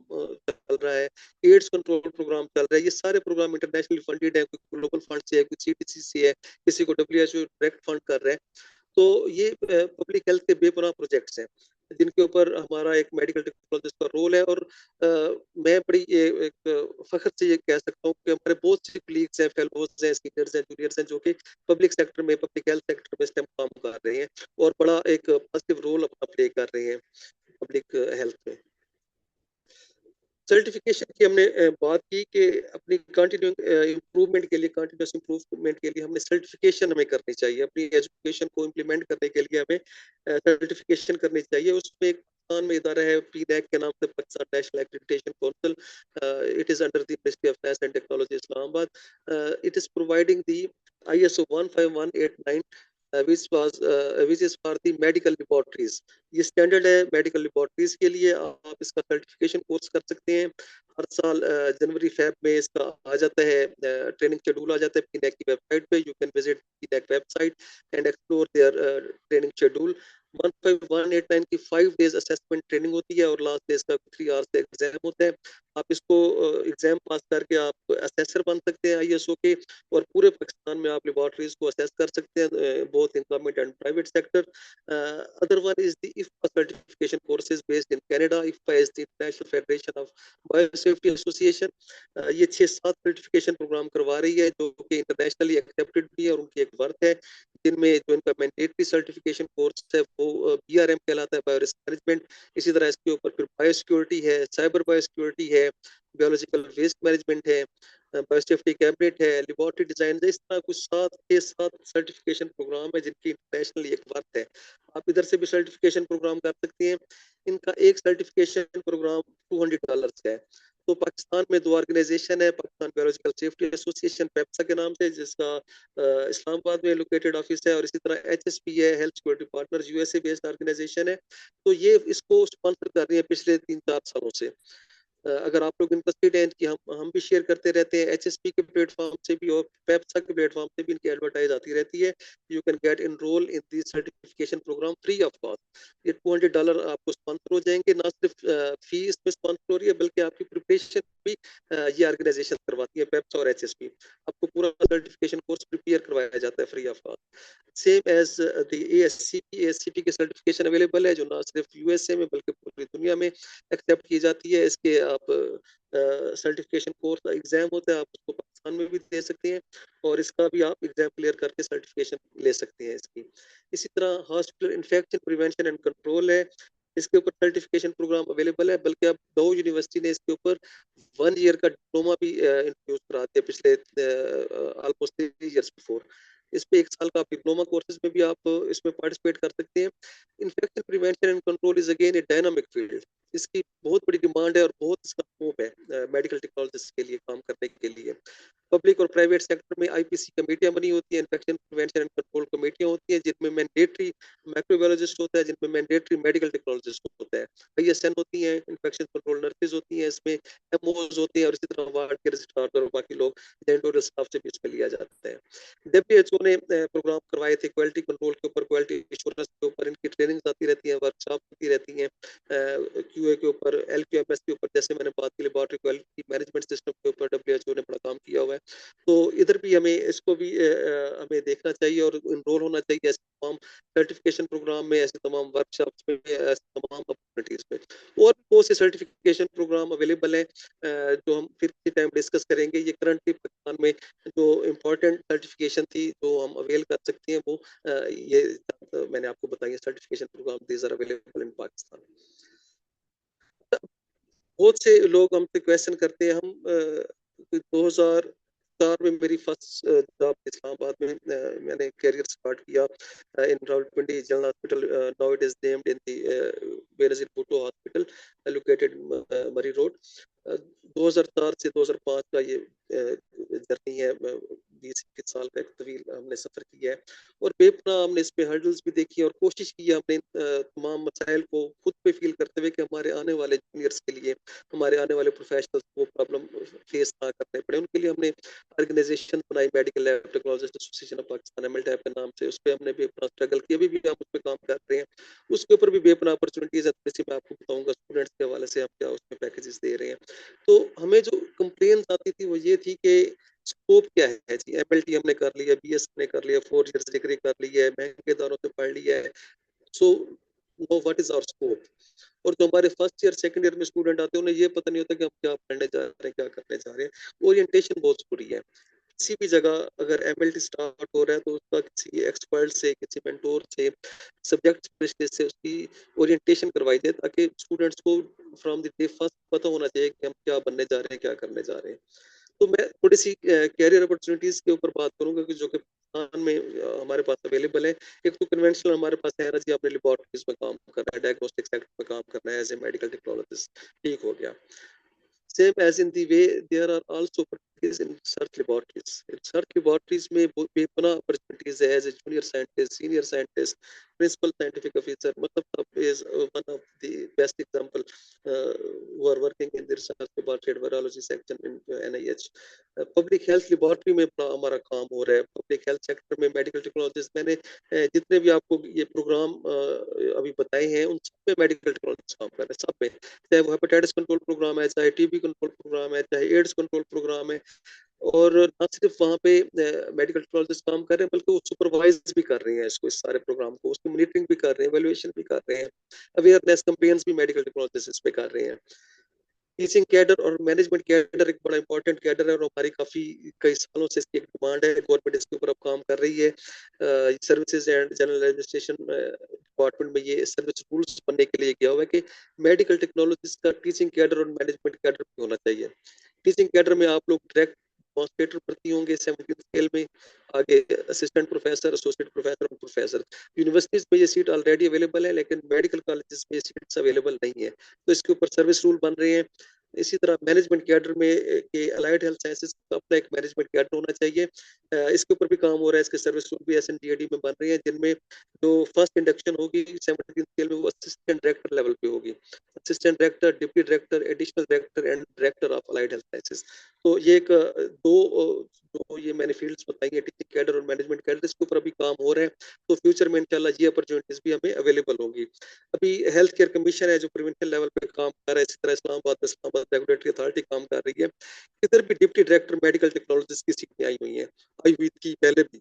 चल रहा है। एड्स कंट्रोल प्रोग्राम चल रहा है। ये सारे प्रोग्राम इंटरनेशनली फंडेड है, कोई ग्लोबल फंड से है, कोई सीटीसी से है, किसी को डब्ल्यूएचओ डायरेक्ट फंड कर रहा है। तो ये पब्लिक हेल्थ के बेपनाह प्रोजेक्ट्स हैं जिनके ऊपर हमारा एक मेडिकल टेक्नोलॉजिस्ट का रोल है। और मैं बड़ी ये एक फख्र से ये कह सकता हूँ कि हमारे बहुत से कलीग्स हैं, फेलोज हैं, सीनियर्स हैं, जूनियर्स हैं, जो कि पब्लिक सेक्टर में, पब्लिक हेल्थ सेक्टर में इस टाइम काम कर रहे हैं और बड़ा एक पॉजिटिव रोल अपना प्ले कर रहे हैं पब्लिक हेल्थ में। सर्टिफिकेशन की हमने बात की कि अपनी कंटिन्यूइंग इम्प्रूवमेंट के लिए, कंटिन्यूस इम्प्रूवमेंट के लिए हमने सर्टिफिकेशन हमें करनी चाहिए। अपनी एजुकेशन को इम्प्लीमेंट करने के लिए हमें सर्टिफिकेशन करनी चाहिए। उसमें एक पाकिस्तान में इदारा है पीनैक के नाम से, Pakistan national accreditation council. It is under the ministry of science and technology Islamabad. It is providing the ISO 15189 which is for the medical laboratories। ये स्टैंडर्ड है मेडिकल लेबोरेटरीज के लिए। आप इसका सर्टिफिकेशन कोर्स कर सकते हैं। हर साल जनवरी फेब में इसका आ जाता है, ट्रेनिंग शेड्यूल आ जाता है पीनैक की वेबसाइट पे। You can visit PNAC website and explore their training schedule. 15189 की 5 डेज असेसमेंट ट्रेनिंग होती है और लास्ट डे इसका 3 आवर्स का एग्जाम होता है। आप इसको एग्जाम पास करके आप असेसर बन सकते हैं ISO के, और पूरे पाकिस्तान में आप लेबोरेटरीज को असेस कर सकते हैं, both in government and private sector. Other one is the IFPA certification courses based in Canada। IFPA is the International Federation of Biosafety Association। ये 6-7 सर्टिफिकेशन प्रोग्राम करवा रही है जो कि इंटरनेशनली एक्सेप्टेड भी है और उनकी एक वर्थ है। जिनमें जो इनका मैंडेटरी सर्टिफिकेशन कोर्स है वो BRM कहलाता है, बायो रिस्क मैनेजमेंट। इसी तरह इसके ऊपर फिर बायोसिक्योरिटी है, साइबर बायोसिक्योरिटी है, बायोलॉजिकल वेस्ट मैनेजमेंट है, बायोसेफ्टी कैबिनेट है, लेबोरेटरी डिजाइन है। इस तरह कुछ 7 सर्टिफिकेशन प्रोग्राम है जिनकी इंटरनेशनली एक वर्थ है। आप इधर से भी सर्टिफिकेशन प्रोग्राम कर सकते हैं। इनका एक सर्टिफिकेशन प्रोग्राम $200 का है। तो पाकिस्तान में 2 ऑर्गेनाइजेशन है, पाकिस्तान बायोलॉजिकल सेफ्टी एसोसिएशन पेप्सा के नाम से, जिसका इस्लामाबाद में लोकेटेड ऑफिस है, और इसी तरह HSP है, health security partners, USA based organization है। तो ये इसको स्पॉन्सर कर रही है पिछले 3-4 सालों से। अगर आप लोग इंटरेस्टेड हैं कि हम भी शेयर करते रहते हैं, HSP के प्लेटफॉर्म से भी और पेप्सा के प्लेटफॉर्म से भी इनकी एडवर्टाइज आती रहती है। You can get enroll in this certification program free of cost. ये $200 आपको स्पॉन्सर हो जाएंगे। ना सिर्फ फी इसमें स्पॉन्सर हो रही है, बल्कि आपकी प्रिपरेशन भी ये ऑर्गेनाइजेशन करवाती है, पेप्सा और HSP। आपको पूरा सर्टिफिकेशन कोर्स प्रिपेयर करवाया जाता है free of cost. Same as the ASCP के सर्टिफिकेशन अवेलेबल है, जो ना सिर्फ USA में बल्कि पूरी दुनिया में एक्सेप्ट की जाती है। इसके आप सर्टिफिकेशन कोर्स का एग्जाम होता है, आप उसको पाकिस्तान में भी दे सकते हैं और इसका भी आप एग्जाम क्लियर करके सर्टिफिकेशन ले सकते हैं इसकी। इसी तरह hospital infection prevention and control है, इसके ऊपर सर्टिफिकेशन प्रोग्राम अवेलेबल है। बल्कि अब 2 यूनिवर्सिटी ने इसके ऊपर 1 ईयर का डिप्लोमा भी इंट्रोड्यूस करा दिया पिछले ऑलमोस्ट 3 इयर्स बिफोर। इस पे 1 साल का डिप्लोमा कोर्सेज में भी आप इसमें पार्टिसिपेट कर सकते हैं। Infection prevention and control is again a dynamic field. इसकी बहुत बड़ी डिमांड है और बहुत इसका स्कोप है मेडिकल टेक्नोलॉजिस्ट के लिए काम करने के लिए। पब्लिक और प्राइवेट सेक्टर में IPC कमेटियां बनी होती हैं, इन्फेक्शन प्रिवेंशन एंड कंट्रोल कमेटियां होती हैं, जिनमें मैंडेटरी माइक्रोबायोलॉजिस्ट होता है, जिनमें मैंडेटरी मेडिकल टेक्नोलॉजिस्ट होता है। ISN होती हैं, इन्फेक्शन कंट्रोल नर्सेज होती हैं, इसमें MOs होती हैं, और इसी तरह वार्ड के रजिस्ट्रार और बाकी लोग जेंटोरियल स्टाफ से भी इसमें लिया जाता है। WHO ने प्रोग्राम करवाए थे क्वालिटी कंट्रोल के ऊपर, क्वालिटी एश्योरेंस के ऊपर। इनकी ट्रेनिंग्स आती रहती हैं, वर्कशॉप होती रहती हैं QA के ऊपर, LQMS के ऊपर, जैसे मैंने बात की लेबोरेटरी क्वालिटी मैनेजमेंट सिस्टम के ऊपर WHO ने बड़ा काम किया हुआ है। तो इधर भी हमें इसको भी हमें देखना चाहिए और इनरोल होना चाहिए ऐसे तमाम सर्टिफिकेशन प्रोग्राम में, ऐसे तमाम वर्कशॉप्स में, ऐसे तमाम अपॉर्चुनिटीज में। और भी बहुत से सर्टिफिकेशन प्रोग्राम अवेलेबल है जो हम फिर किसी टाइम डिस्कस करेंगे। ये करंटली पाकिस्तान में जो इम्पोर्टेंट सर्टिफिकेशन थी जो हम अवेल कर सकते हैं, वो ये मैंने आपको बताया certification program these are available in Pakistan. बहुत से लोग हमसे क्वेश्चन करते हैं। हम 2004 में मेरी फर्स्ट जॉब इस्लामाबाद में मैंने करियर स्टार्ट किया in Rawalpindi General Hospital. Now it is named in the Benazir Bhutto Hospital located Murree Road. 2004 से 2005 का ये जर्नी है 20 साल का एक तवील हमने सफर किया है और बेपनाह हमने इस पे हर्डल्स भी देखी और कोशिश की है हमने तमाम मसाइल को खुद पे फील करते हुए कि हमारे आने वाले जूनियर्स के लिए, हमारे आने वाले प्रोफेशनल्स को प्रॉब्लम फेस ना करने पड़े, उनके लिए हमने ऑर्गेनाइजेशन बनाई, Medical Lab Technologist Association of Pakistan MLTAP के नाम से। उस पर हमने बेपनाह स्ट्रगल किया, अभी भी हम उस पर काम कर रहे हैं। उसके ऊपर भी बेपनाह अपॉर्चुनिटीज है, जैसे मैं आपको बताऊंगा स्टूडेंट्स के हवाले से हम क्या उसमें पैकेजेस दे रहे हैं। तो हमें जो कंप्लेन आती थी वो ये थी कि स्कोप क्या है जी, एमएलटी हमने कर लिया, बीएस हमने कर लिया, 4 इयर्स डिग्री कर ली है, महंगे दौरों से पढ़ लिया है, so know what is our scope. और जो हमारे फर्स्ट ईयर सेकंड ईयर में स्टूडेंट आते हैं उन्हें ये पता नहीं होता कि हम क्या पढ़ने जा रहे हैं, क्या करने जा रहे हैं। ओरिएंटेशन बहुत जरूरी है। किसी भी जगह अगर एमएलटी स्टार्ट हो रहा है तो उसका किसी एक्सपर्ट से, किसी मेंटोर से, सब्जेक्ट स्पेशलिस्ट से उसकी ओरिएंटेशन करवाई जाए, ताकि स्टूडेंट्स को फ्रॉम द डे फर्स्ट पता होना चाहिए कि हम क्या बनने जा रहे हैं, क्या करने जा रहे हैं। तो मैं थोड़ी सी कैरियर अपॉर्चुनिटीज के ऊपर बात करूंगा कि जो कि पाकिस्तान में हमारे पास अवेलेबल है। एक तो कन्वेंशनल हमारे पास है ना जी, आपने लेबोरेटरीज में काम करना है, डायग्नोस्टिक सेक्टर में काम करना है एज ए मेडिकल टेक्नोलॉजिस्ट, ठीक हो गया। Same as in the way there are also opportunities in research laboratories. In research laboratories में बेपनाह opportunities है as a junior scientist, senior scientist, principal scientific officer. मतलब अब is one of the best example who are working in the research laboratory virology section in NIH. Public health laboratory में बड़ा हमारा काम हो रहा है। Public health sector में medical technologists, मैंने जितने भी आपको ये प्रोग्राम अभी बताए हैं उन सब में मेडिकल टेक्नोलॉजिस्ट काम कर रहे हैं, सब में, चाहे वो हेपेटाइटिस कंट्रोल प्रोग्राम है, चाहे टीबी कंट्रोल प्रोग्राम है, चाहे एड्स कंट्रोल प्रोग्राम है। और न सिर्फ वहाँ पे मेडिकल टेक्नोलॉजिस्ट काम कर रहे हैं बल्कि वो सुपरवाइज भी कर रहे हैं इसको, इस सारे प्रोग्राम को, उसकी मॉनिटरिंग भी कर रहे हैं, वैल्यूएशन भी कर रहे हैं, अवेयरनेस कैंपेन्स भी मेडिकल टेक्नोलॉजिस्ट इस पे कर रहे हैं। टीचिंग कैडर और मैनेजमेंट कैडर एक बड़ा इंपॉर्टेंट कैडर है और हमारी काफी कई सालों से इसकी एक डिमांड है। गवर्नमेंट इसके ऊपर अब काम कर रही है। Services and general administration department में ये सर्विस रूल्स बनने के लिए गया हुआ है कि मेडिकल टेक्नोलॉजिस्ट का टीचिंग कैडर और मैनेजमेंट कैडर भी होना चाहिए। टीचिंग कैडर में आप लोग डायरेक्ट डेमोन्स्ट्रेटर भर्ती होंगे 17 स्केल में, आगे असिस्टेंट प्रोफेसर, एसोसिएट प्रोफेसर और प्रोफेसर। यूनिवर्सिटीज में ये सीट ऑलरेडी अवेलेबल है, लेकिन मेडिकल कॉलेजेस में सीट्स अवेलेबल नहीं है, तो इसके ऊपर सर्विस रूल बन रहे हैं। इसी तरह मैनेजमेंट कैडर में के अलाइड हेल्थ साइंसेज का अपना एक मैनेजमेंट कैडर होना चाहिए। इसके ऊपर भी काम हो रहा है, इसके सर्विस रूल भी एसएनडीएडी में बन रही है, जिनमें जो फर्स्ट इंडक्शन होगी 17 स्केल में वो असिस्टेंट डायरेक्टर लेवल पे होगी। Assistant director, deputy director, additional director and director of allied health sciences. तो ये एक जो ये मैंने फील्ड्स बताई है, टीचिंग कैडर और मैनेजमेंट कैडर, इसके ऊपर अभी काम हो रहा है। तो फ्यूचर में इंशाल्लाह ये अपॉर्चुनिटीज भी हमें अवेलेबल होंगी। अभी हेल्थ केयर कमीशन है जो प्रोविंशियल लेवल पे काम कर रहा है, इसी तरह इस्लामाबाद रेगुलेटरी अथॉरिटी काम कर रही है। इधर भी डिप्टी डायरेक्टर मेडिकल टेक्नोलॉजिस्ट की सीटें आई हुई हैं, आई हुई थी पहले भी।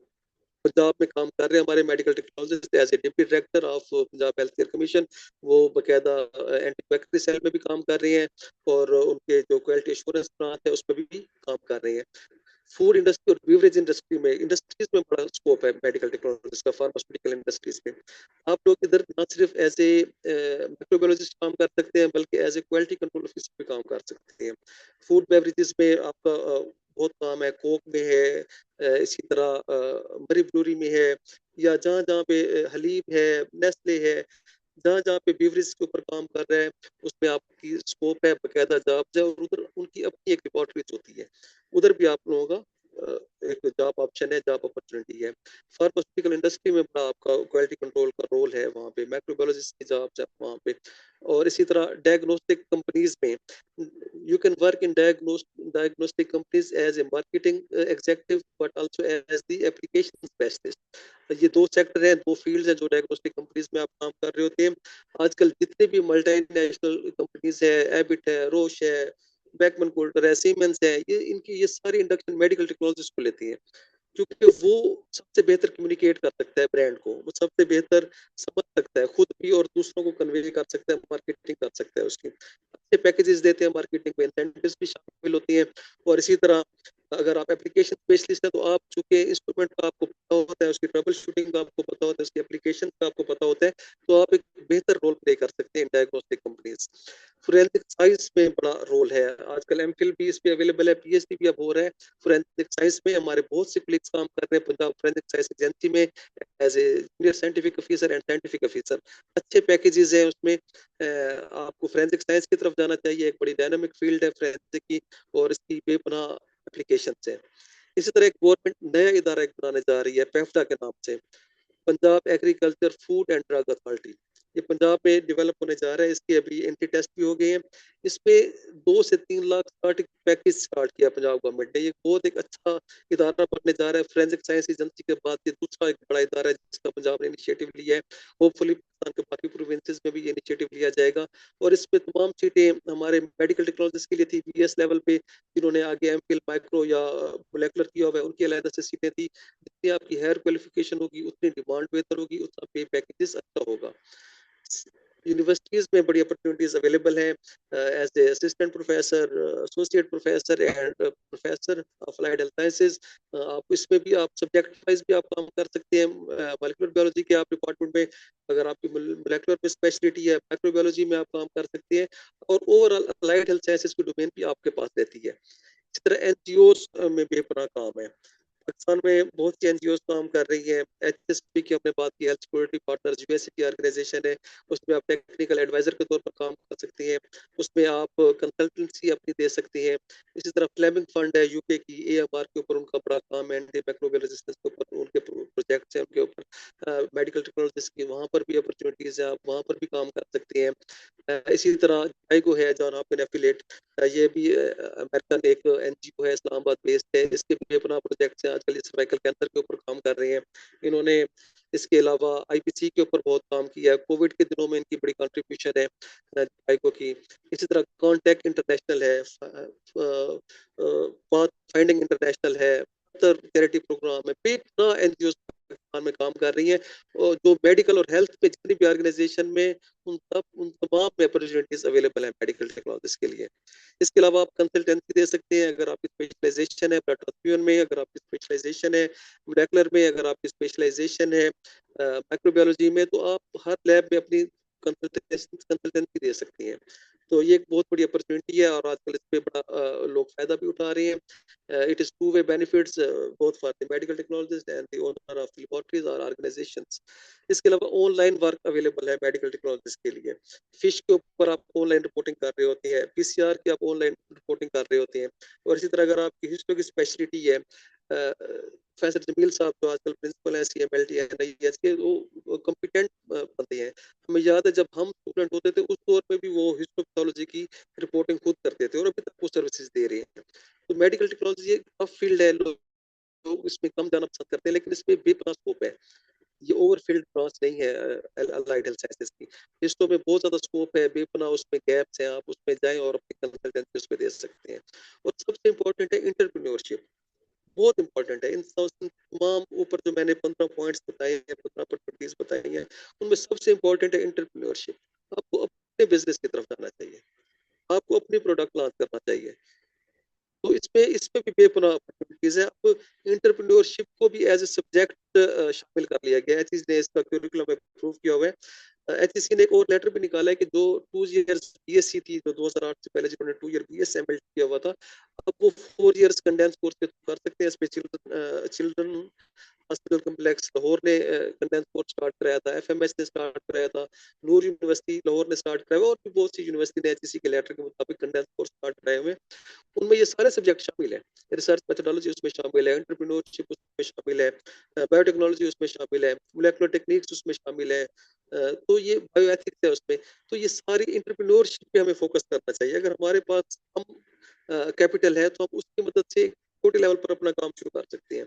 पंजाब में काम कर रहे हैं हमारे medical technologist as a deputy director of Punjab health care commission. वो बकायदा एंटीबैक्टीरियल सेल में भी काम कर रहे हैं और उनके जो क्वालिटी एश्योरेंस ब्रांच है उस पर भी काम कर रहे हैं। फूड इंडस्ट्री और बीवरेज इंडस्ट्रीज में बड़ा स्कोप है मेडिकल टेक्नोलॉजिस्ट का, फार्मास्यूटिकल इंडस्ट्रीज में। आप लोग इधर ना सिर्फ एज ए माइक्रोबायोलॉजिस्ट काम कर सकते हैं बल्कि as a quality control officer भी काम कर सकते हैं। फूड बेवरेजेस में आपका बहुत काम है, कोक में है, इसी तरह मरी ब्रूरी में है, या जहाँ जहाँ पे हलीब है, नेस्ले है, जहाँ जहाँ पे बीवरेज के ऊपर काम कर रहे हैं उसमें आपकी स्कोप है, बकायदा जॉब है और उधर उनकी अपनी एक लेबोरेटरीज होती है, उधर भी आप लोगों का एक जॉब ऑप्शन है, जॉब अपॉर्चुनिटी है। फार्मास्यूटिकल इंडस्ट्री में बड़ा आपका क्वालिटी कंट्रोल का रोल है, वहाँ पे माइक्रोबायोलॉजिस्ट की जॉब है वहाँ पे। और इसी तरह डायग्नोस्टिक कंपनीज में you can work in diagnostic companies as a marketing executive but also as the application specialist. ये दो सेक्टर हैं, दो फील्ड्स हैं जो डायग्नोस्टिक कंपनीज में आप काम कर रहे होते हैं। आजकल जितने भी मल्टीनेशनल कंपनीज है, एबिट है, रोश है, बैकमन कोल्टर है, सीमेंस है, ये सारी इंडक्शन मेडिकल टेक्नोलॉजीज को लेती है, क्योंकि वो सबसे बेहतर कम्युनिकेट कर सकता है ब्रांड को, वो सबसे बेहतर समझ सकता है खुद भी और दूसरों को कन्वे कर सकता है, मार्केटिंग कर सकता है उसकी। अच्छे पैकेजेस देते हैं, मार्केटिंग में इंसेंटिव्स भी शामिल होती हैं। और इसी तरह अगर आप एप्लीकेशन स्पेशलिस्ट हैं तो आप चूंकि इंस्ट्रूमेंट का आपको पता होता है, उसकी ट्रबल शूटिंग का आपको पता होता है, उसकी एप्लीकेशन का आपको पता होता है, तो आप एक बेहतर रोल प्ले कर सकते हैं डायग्नोस्टिक कंपनीज। फोरेंसिक साइंस में बड़ा रोल है, आजकल एमफिल भी इस पे अवेलेबल है, पीएचडी भी अब हो रहा है फोरेंसिक साइंस में। हमारे बहुत से कलीग्स काम कर रहे हैं पंजाब फोरेंसिक साइंस एजेंसी में as a junior scientific officer and scientific officer. अच्छे पैकेजेस हैं उसमें। आपको फोरेंसिक साइंस की तरफ जाना चाहिए, एक बड़ी डायनामिक फील्ड है फोरेंसिक की और इसकी बेपनाह एप्लीकेशंस हैं। इसी तरह एक गवर्नमेंट नया इदारा एक बनाने जा रही है पेफ्टा के नाम से, Punjab agriculture food and drug authority. ये पंजाब में डेवलप होने जा रहा है, इसके अभी एंट्री टेस्ट भी हो गए हैं। इसमें 2 से 3 लाख स्टार्टिंग पैकेज स्टार्ट किया पंजाब गवर्नमेंट ने। ये बहुत एक अच्छा इदारा बनने जा रहा है। फोरेंसिक साइंस एजेंसी के बाद ये दूसरा एक बड़ा इदारा है जिसका पंजाब ने इनिशिएटिव लिया है। होपफुली पाकिस्तान के बाकी प्रोविंसेस में भी ये इनिशिएटिव लिया जाएगा। और इसमें तमाम सीटें हमारे मेडिकल टेक्नोलॉजीज के लिए थी बीएस लेवल पे, जिन्होंने आगे एमफिल माइक्रो या मोलेकुलर किया हुआ है, उनकी अलग से सीटें थी। जितनी आपकी हायर क्वालिफिकेशन होगी उतनी डिमांड बेहतर होगी, उतना पे पैकेजेस अच्छा होगा। यूनिवर्सिटीज में बड़ी अपॉर्चुनिटीज अवेलेबल हैं as a assistant professor, associate professor and professor of applied health sciences. आप इसमें भी आप सब्जेक्ट वाइज भी आप काम कर सकते हैं। मॉलिक्यूलर बायोलॉजी के आप डिपार्टमेंट में अगर आपकी मॉलिक्यूलर में स्पेशलिटी है, माइक्रोबायोलॉजी में आप काम कर सकते हैं, और ओवरऑल अप्लाइड हेल्थ साइंसेज की डोमेन भी आपके पास रहती है। इस तरह एनजीओज में बेपनाह काम है। पाकिस्तान में बहुत सी एनजीओ काम कर रही हैं। एचएसपी की हमने बात की, health security partners UST organization है, उसमें आप टेक्निकल एडवाइजर के तौर पर काम कर सकती हैं, उसमें आप कंसल्टेंसी अपनी दे सकती हैं। इसी तरह फ्लेमिंग फंड है यूके की, एएमआर के ऊपर उनका बड़ा काम है, एंटी माइक्रोबियल रेजिस्टेंस के ऊपर उनके प्रोजेक्ट्स हैं, उनके ऊपर मेडिकल टेक्नोलॉजीज की वहाँ पर भी अपॉर्चुनिटीज है, आप वहाँ पर भी काम कर सकते हैं। इसी तरह जाइगो है जॉन हॉपकिंस एफिलिएट, ये भी अमेरिकन एक एनजीओ है, इस्लामाबाद बेस्ड है, इसके भी अपना प्रोजेक्ट है, आजकल सर्वाइकल कैंसर के ऊपर काम कर रहे हैं इन्होंने। इसके अलावा आईपीसी के ऊपर बहुत काम किया है, कोविड के दिनों में इनकी बड़ी कंट्रीब्यूशन है जाइगो की। इसी तरह कॉन्टैक्ट इंटरनेशनल है, फाइंडिंग इंटरनेशनल है, चैरिटी प्रोग्राम है, बेपनाह एनजीओ पाकिस्तान में काम कर रही हैं, और जो मेडिकल और हेल्थ पे जितनी भी ऑर्गेनाइजेशन में उन तमाम में अपॉर्चुनिटीज अवेलेबल है मेडिकल टेक्नोलॉजीज के लिए। इसके अलावा आप कंसल्टेंसी दे सकते हैं अगर आपकी स्पेशलाइजेशन है ब्लड ट्रांसफ्यूजन में, अगर आपकी स्पेशलाइजेशन है मोलेकुलर में, अगर आपकी स्पेशलाइजेशन है माइक्रोबायोलॉजी में, तो आप हर लैब में अपनी कंसल्टेंसी दे सकती हैं। तो ये एक बहुत बड़ी अपॉर्चुनिटी है, और आजकल इस पे बड़ा लोग फायदा भी उठा रहे हैं। It is two way benefits both for the medical technologist and the owner of laboratories और ऑर्गेनाइजेशंस। इसके अलावा ऑनलाइन वर्क अवेलेबल है मेडिकल टेक्नोलॉजिस्ट के लिए। फिश के ऊपर आप ऑनलाइन रिपोर्टिंग कर रहे होते हैं, पीसीआर की आप ऑनलाइन रिपोर्टिंग कर रहे होते हैं, और इसी तरह अगर आपकी हिस्टो की स्पेशलिटी है, प्रोफेसर जमील साहब जो आजकल प्रिंसिपल है सीएमएलटी एनआईएस के, वो कॉम्पिटेंट बनते हैं। हमें याद है जब हम स्टूडेंट होते थे उस दौर में भी वो हिस्टोपैथोलॉजी की रिपोर्टिंग खुद करते थे, और अभी तक वो सर्विसेज दे रहे हैं। तो मेडिकल टेक्नोलॉजी एक टफ फील्ड है, लोग इसमें कम जाना पसंद करते हैं, लेकिन इसमें बेपनाह स्कोप है। ये ओवरफिल्ड ब्रांच नहीं है अलाइड हेल्थ साइंसेज की। हिस्टो में बहुत ज्यादा स्कोप है, बेपनाह उसमें गैप्स हैं, आप उसमें जाएं और अपनी कंसल्टेंसी उसमें दे सकते हैं। और सबसे इम्पोर्टेंट है इंटरप्रेन्योरशिप, बहुत इंपॉर्टेंट है। इन तमाम ऊपर जो मैंने 15 पॉइंट्स बताए हैं, 15 अपॉर्चुनिटीज बताई हैं, उनमें सबसे इंपॉर्टेंट है इंटरप्रेन्योरशिप। आपको अपने बिजनेस की तरफ जाना चाहिए, आपको अपनी प्रोडक्ट लॉन्च करना चाहिए। तो इसमें भी बेपनाह अपॉर्चुनिटीज है। अब इंटरप्रेन्योरशिप को भी एज ए सब्जेक्ट शामिल कर लिया गया है, एचईसी ने इसका करिकुलम में अप्रूव किया हुआ है। एचईसी ने एक और लेटर भी निकाला है कि जो 2 इयर्स बीएससी थी, जो 2008 से पहले जिन्होंने 2 ईयर बीएसएमएल किया हुआ था, अब वो 4 इयर्स कंडेंस कोर्स के थ्रू कर सकते हैं। इसमें चिल्ड्रन हॉस्पिटल कॉम्प्लेक्स लाहौर ने कंडेंस कोर्स स्टार्ट कराया था, एफएमएस ने स्टार्ट कराया था, नूर यूनिवर्सिटी लाहौर ने स्टार्ट कराया, और भी बहुत सी यूनिवर्सिटी ने एचईसी के लेटर के मुताबिक कंडेंस कोर्स स्टार्ट कराए हुए। उनमें ये सारे सब्जेक्ट शामिल है, रिसर्च मेथोडोलॉजी उसमें शामिल है, एंटरप्रेन्योरशिप उसमें शामिल है, बायोटेक्नोलॉजी उसमें शामिल है, मोलेकुलर टेक्निक्स उसमें शामिल है, तो ये बायोएथिक्स है उसमें। तो ये सारी एंटरप्रेन्योरशिप पे हमें फोकस करना चाहिए। अगर हमारे पास कम कैपिटल है तो हम उसकी मदद से छोटे लेवल पर अपना काम शुरू कर सकते हैं।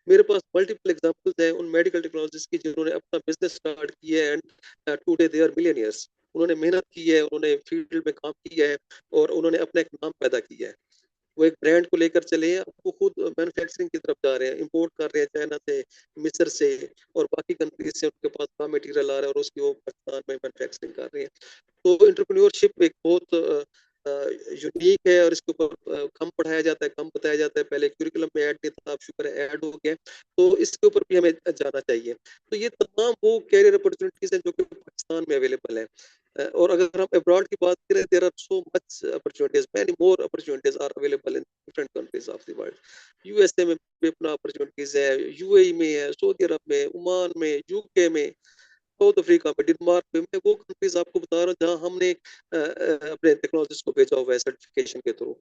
मेरे पास मल्टीपल एग्जांपल्स हैं उन मेडिकल टेक्नोलॉजिस्ट की जिन्होंने अपना बिजनेस स्टार्ट किया है, and today they are millionaires. उन्होंने मेहनत की है, उन्होंने फील्ड में काम किया है, और उन्होंने अपना एक नाम पैदा किया है। वो एक ब्रांड को लेकर चले हैं, वो खुद मैन्युफैक्चरिंग की तरफ जा रहे हैं, इंपोर्ट कर रहे हैं चाइना से, मिस्र से और बाकी कंट्रीज से उनके पास रॉ मटेरियल आ रहा है, और उसकी वो पाकिस्तान में मैन्युफैक्चरिंग कर रहे हैं। तो एंटरप्रेन्योरशिप एक बहुत यूनिक है, और इसके ऊपर कम पढ़ाया जाता है, कम बताया जाता है। पहले क्यूरिकुलम में ऐड नहीं था, अब शुक्र है ऐड हो गया, तो इसके ऊपर भी हमें जाना चाहिए। तो ये तमाम वो कैरियर अपॉर्चुनिटीज हैं जो कि पाकिस्तान में अवेलेबल है। और अगर हम अब्रॉड की बात करें, there are so much opportunities, many more opportunities are available in different countries of the world. USA में भी अपना अपॉर्चुनिटीज है, यूएई में है, सऊदी अरब में, ओमान में, यूके में, साउथ अफ्रीका में, डेनमार्क में, मैं वो कंट्रीज आपको बता रहा हूँ जहाँ हमने अपने टेक्नोलॉजिस्ट को भेजा हुआ है सर्टिफिकेशन के थ्रू।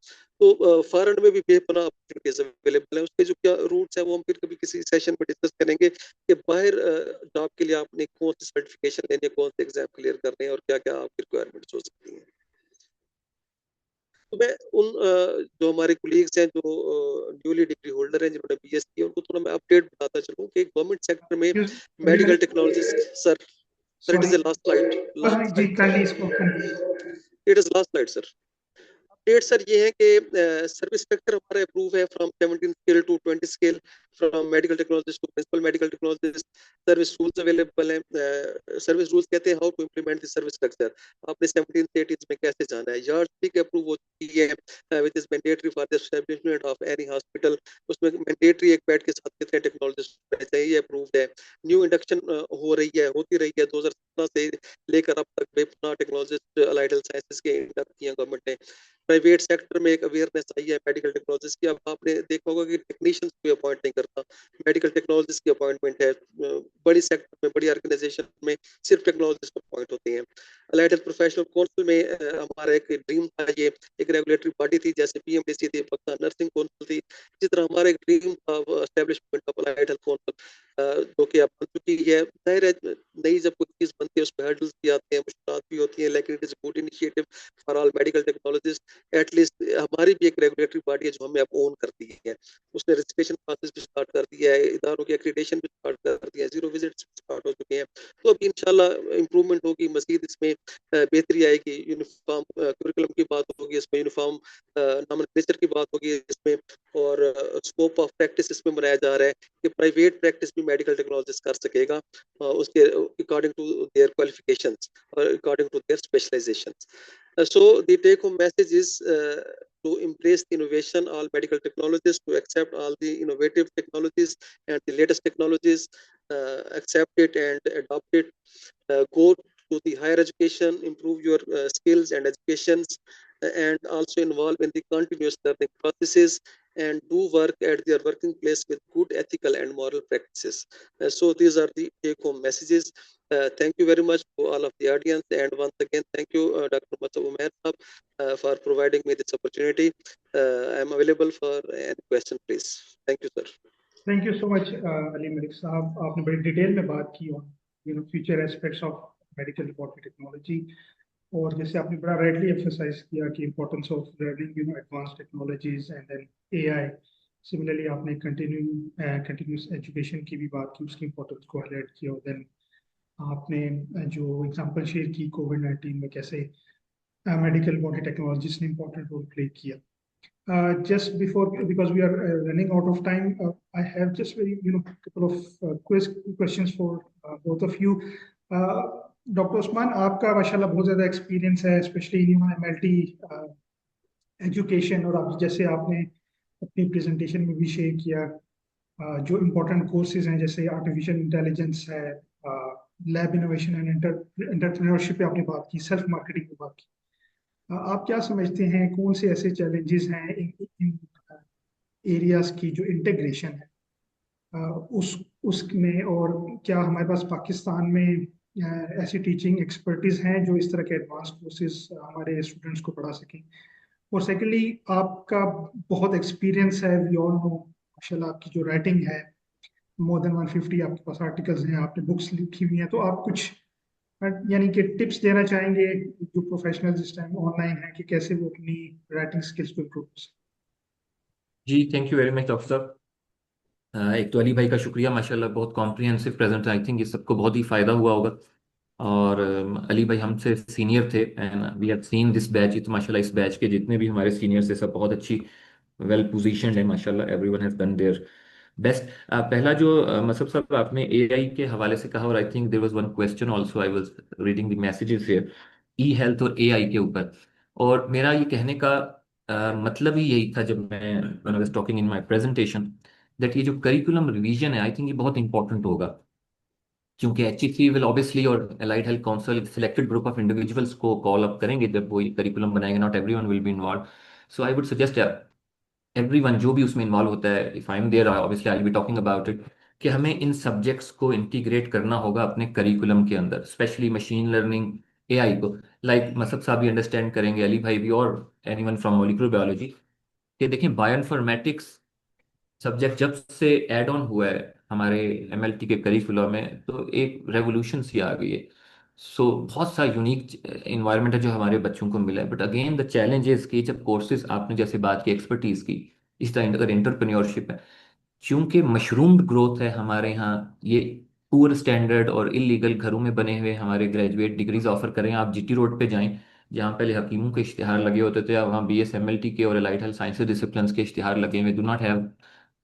तो फॉरेन में भी बेपनाह अपॉर्चुनिटीज अवेलेबल है। उसके जो क्या रूट्स है वो हम फिर कभी किसी सेशन में डिस्कस करेंगे कि बाहर जॉब के लिए आपने कौन सी सर्टिफिकेशन लेनी है, कौन से एग्जाम क्लियर करने हैं और क्या क्या आपकी रिक्वायरमेंट्स हो सकती हैं। तो मैं उन जो हमारे कुलीग्स हैं जो न्यूली डिग्री होल्डर हैं जिन्होंने बीएस किया, उनको थोड़ा मैं अपडेट बताता चलूँ कि गवर्नमेंट सेक्टर में medical technologist sir it is sorry the last slide, last जी, स्लाइड, काइंडली इसको continue। It is last slide sir. Update sir ये है कि सर्विस इंस्पेक्टर हमारा अप्रूव है from 17 scale to 20 scale, from medical technologist to principal medical technologist. Service rules available हैं। Service rules कहते हैं how to implement the service structure. आपने 17 से 18 में कैसे जाना है। यार्ड ठीक अप्रूव हो चुकी है which is mandatory for the establishment of any hospital. उसमें मैंडेटरी एक बेड के साथ कितने टेक्नोलॉजिस्ट रहने चाहिए, अप्रूव्ड है। न्यू इंडक्शन हो रही है, होती रही है 2017 से लेकर अब तक बेपनाह टेक्नोलॉजिस्ट अलाइड हेल्थ साइंसेज के इंडक्ट किए गवर्नमेंट ने। प्राइवेट सेक्टर में एक अवेयरनेस आई है मेडिकल टेक्नोलॉजिस्ट की। अब आपने देखा होगा कि टेक्नीशियंस को अपॉइंट नहीं करता, मेडिकल टेक्नोलॉजिस्ट की अपॉइंटमेंट है। बड़ी सेक्टर में, बड़ी ऑर्गेनाइजेशन में सिर्फ टेक्नोलॉजिस्ट अपॉइंट होते हैं। अलाइड हेल्थ प्रोफेशनल काउंसिल में हमारा एक ड्रीम था, ये एक रेगुलेटरी बॉडी थी जैसे पीएमडीसी थी, पाकिस्तान नर्सिंग काउंसिल थी। जिस तरह हमारा एक ड्रीम था establishment of allied health council, जो कि अब बन चुकी है। जाहिर है नई जब कोई चीज बनती है उसमें हर्डल्स भी आते हैं, मुश्किलात भी होती हैं, लेकिन it is good initiative for all medical technologist. At least हमारी भी एक रेगुलेटरी बॉडी है जो हमें अब ओन करती है। उसने रजिस्ट्रेशन प्रोसेस भी स्टार्ट कर दिया है, इदारों की एक्रीडेशन भी स्टार्ट कर दिया है, जीरो विजिट्स स्टार्ट हो चुके हैं। तो अब इंशाल्लाह इंप्रूवमेंट होगी, मजीद इसमें बेहतरी आएगी। यूनिफॉर्म करिकुलम की बात होगी इसमें, यूनिफॉर्म नॉमेनक्लेचर की बात होगी इसमें, और स्कोप ऑफ प्रैक्टिस इसमें बनाया जा रहा है कि प्राइवेट प्रैक्टिस भी मेडिकल टेक्नोलॉजिस्ट कर सकेगा उसके अकॉर्डिंग टू देयर क्वालिफिकेशंस और according to their specializations. So the take-home message is to embrace the innovation, all medical technologists to accept all the innovative technologies and the latest technologies, accept it and adopt it. Go to the higher education, improve your skills and educations, and also involve in the continuous learning processes, and do work at their working place with good ethical and moral practices. So these are the take-home messages. Thank you very much to all of the audience, and once again thank you Dr. Masud Umair for providing me this opportunity. I am available for any question, please. Thank you, sir. Thank you so much Ali Malik साहब, आपने बड़ी detail में बात की on future aspects of medical report technology, और जैसे आपने बड़ा राइटली एम्फसाइज किया कि importance of learning advance technologies and then AI. Similarly आपने कंटिन्यूस एजुकेशन की भी बात की, उसकी इम्पोर्टेंस को हाईलाइट किया, और देन आपने जो एग्जांपल शेयर की कोविड-19 में कैसे मेडिकल बॉडी टेक्नोलॉजीज ने इम्पोर्टेंट रोल प्ले किया। Just before, because we are running out of time, I have just very couple of questions for both of you. Dr. Usman, आपका माशाल्लाह बहुत ज़्यादा एक्सपीरियंस है, स्पेशली इन एमएलटी एजुकेशन, और आप जैसे आपने अपनी प्रेजेंटेशन में भी शेयर किया जो इम्पोर्टेंट कोर्सेज हैं जैसे आर्टिफिशियल इंटेलिजेंस है, लैब इनोवेशन एंड एंटरप्रेन्योरशिप पे आपने बात की, सेल्फ मार्केटिंग पे बात की। आप क्या समझते हैं कौन से ऐसे चैलेंजेस हैं इन एरियाज की जो इंटीग्रेशन है उसमें, और क्या हमारे पास पाकिस्तान में ऐसी टीचिंग एक्सपर्टीज हैं जो इस तरह के एडवांस कोर्सेज हमारे स्टूडेंट्स को पढ़ा सकें। और सेकेंडली, आपका बहुत एक्सपीरियंस है, वी ऑल नो माशाल्लाह आपकी जो राइटिंग है, मोर देन 150 आपके पास आर्टिकल्स हैं, आपने बुक्स लिखी हुई हैं, तो आप कुछ यानी कि टिप्स देना चाहेंगे जो प्रोफेशनल्स इस टाइम ऑनलाइन हैं कि कैसे वो अपनी राइटिंग स्किल्स को इम्प्रूव कर सकें। जी, thank you very much doctor साहब। एक तो अली भाई का शुक्रिया, माशाल्लाह बहुत कॉम्प्रिहेंसिव प्रेजेंट, आई थिंक ये सबको बहुत ही फायदा हुआ होगा। और अली भाई हमसे सीनियर थे and we have seen this batch, तो माशाल्लाह इस बैच के जितने भी हमारे सीनियर्स थे सब बहुत अच्छी वेल पोजीशनड है माशाल्लाह, everyone has done their best. पहला जो मसब साहब आपने एआई के हवाले से कहा, और I think there was one question also, I was reading the messages here, e health और एआई के ऊपर। और मेरा ये कहने का मतलब ही यही था जब मैं when I was talking in my presentation that ये जो करिकुलम रिवीजन है आई थिंक ये बहुत इंपॉर्टेंट होगा, क्योंकि एचईसी विल ऑब्वियसली और allied health council selected group of individuals को कॉल अप करेंगे जब वो ये करिकुलम बनाएंगे, not everyone will be involve. So I would suggest everyone जो भी उसमें इन्वॉल्व होता है, if I am there obviously I will be talking about it, कि हमें इन सब्जेक्ट्स को इंटीग्रेट करना होगा अपने करिकुलम के अंदर, स्पेशली मशीन लर्निंग, एआई को। लाइक मसद साहब भी अंडरस्टैंड करेंगे, अली भाई भी, और एनीवन फ्रॉम मॉलिक्यूलर बायोलॉजी, कि देखिए बायोइन्फॉर्मेटिक्स सब्जेक्ट जब से ऐड ऑन हुआ है हमारे एमएलटी के करिकुलम में, तो एक रेवोल्यूशन सी आ गई है। सो बहुत सा यूनिक इन्वायरमेंट है जो हमारे बच्चों को मिला है। But again the challenge is कि जब कोर्सेज आपने जैसे बात की एक्सपर्टीज की, इस तरह अगर एंटरप्रेन्योरशिप है, चूंकि मशरूम ग्रोथ है हमारे यहाँ, ये पुअर स्टैंडर्ड और इलीगल घरों में बने हुए हमारे ग्रेजुएट डिग्रीज ऑफर कर रहे हैं। आप जीटी रोड पे जाएं, जहाँ पहले हकीमों के इश्तिहार लगे होते थे, अब वहाँ बीएसएमएलटी के और एलाइड हेल्थ साइंसेज डिसिप्लिन्स के इश्तिहार लगे हुए, do not have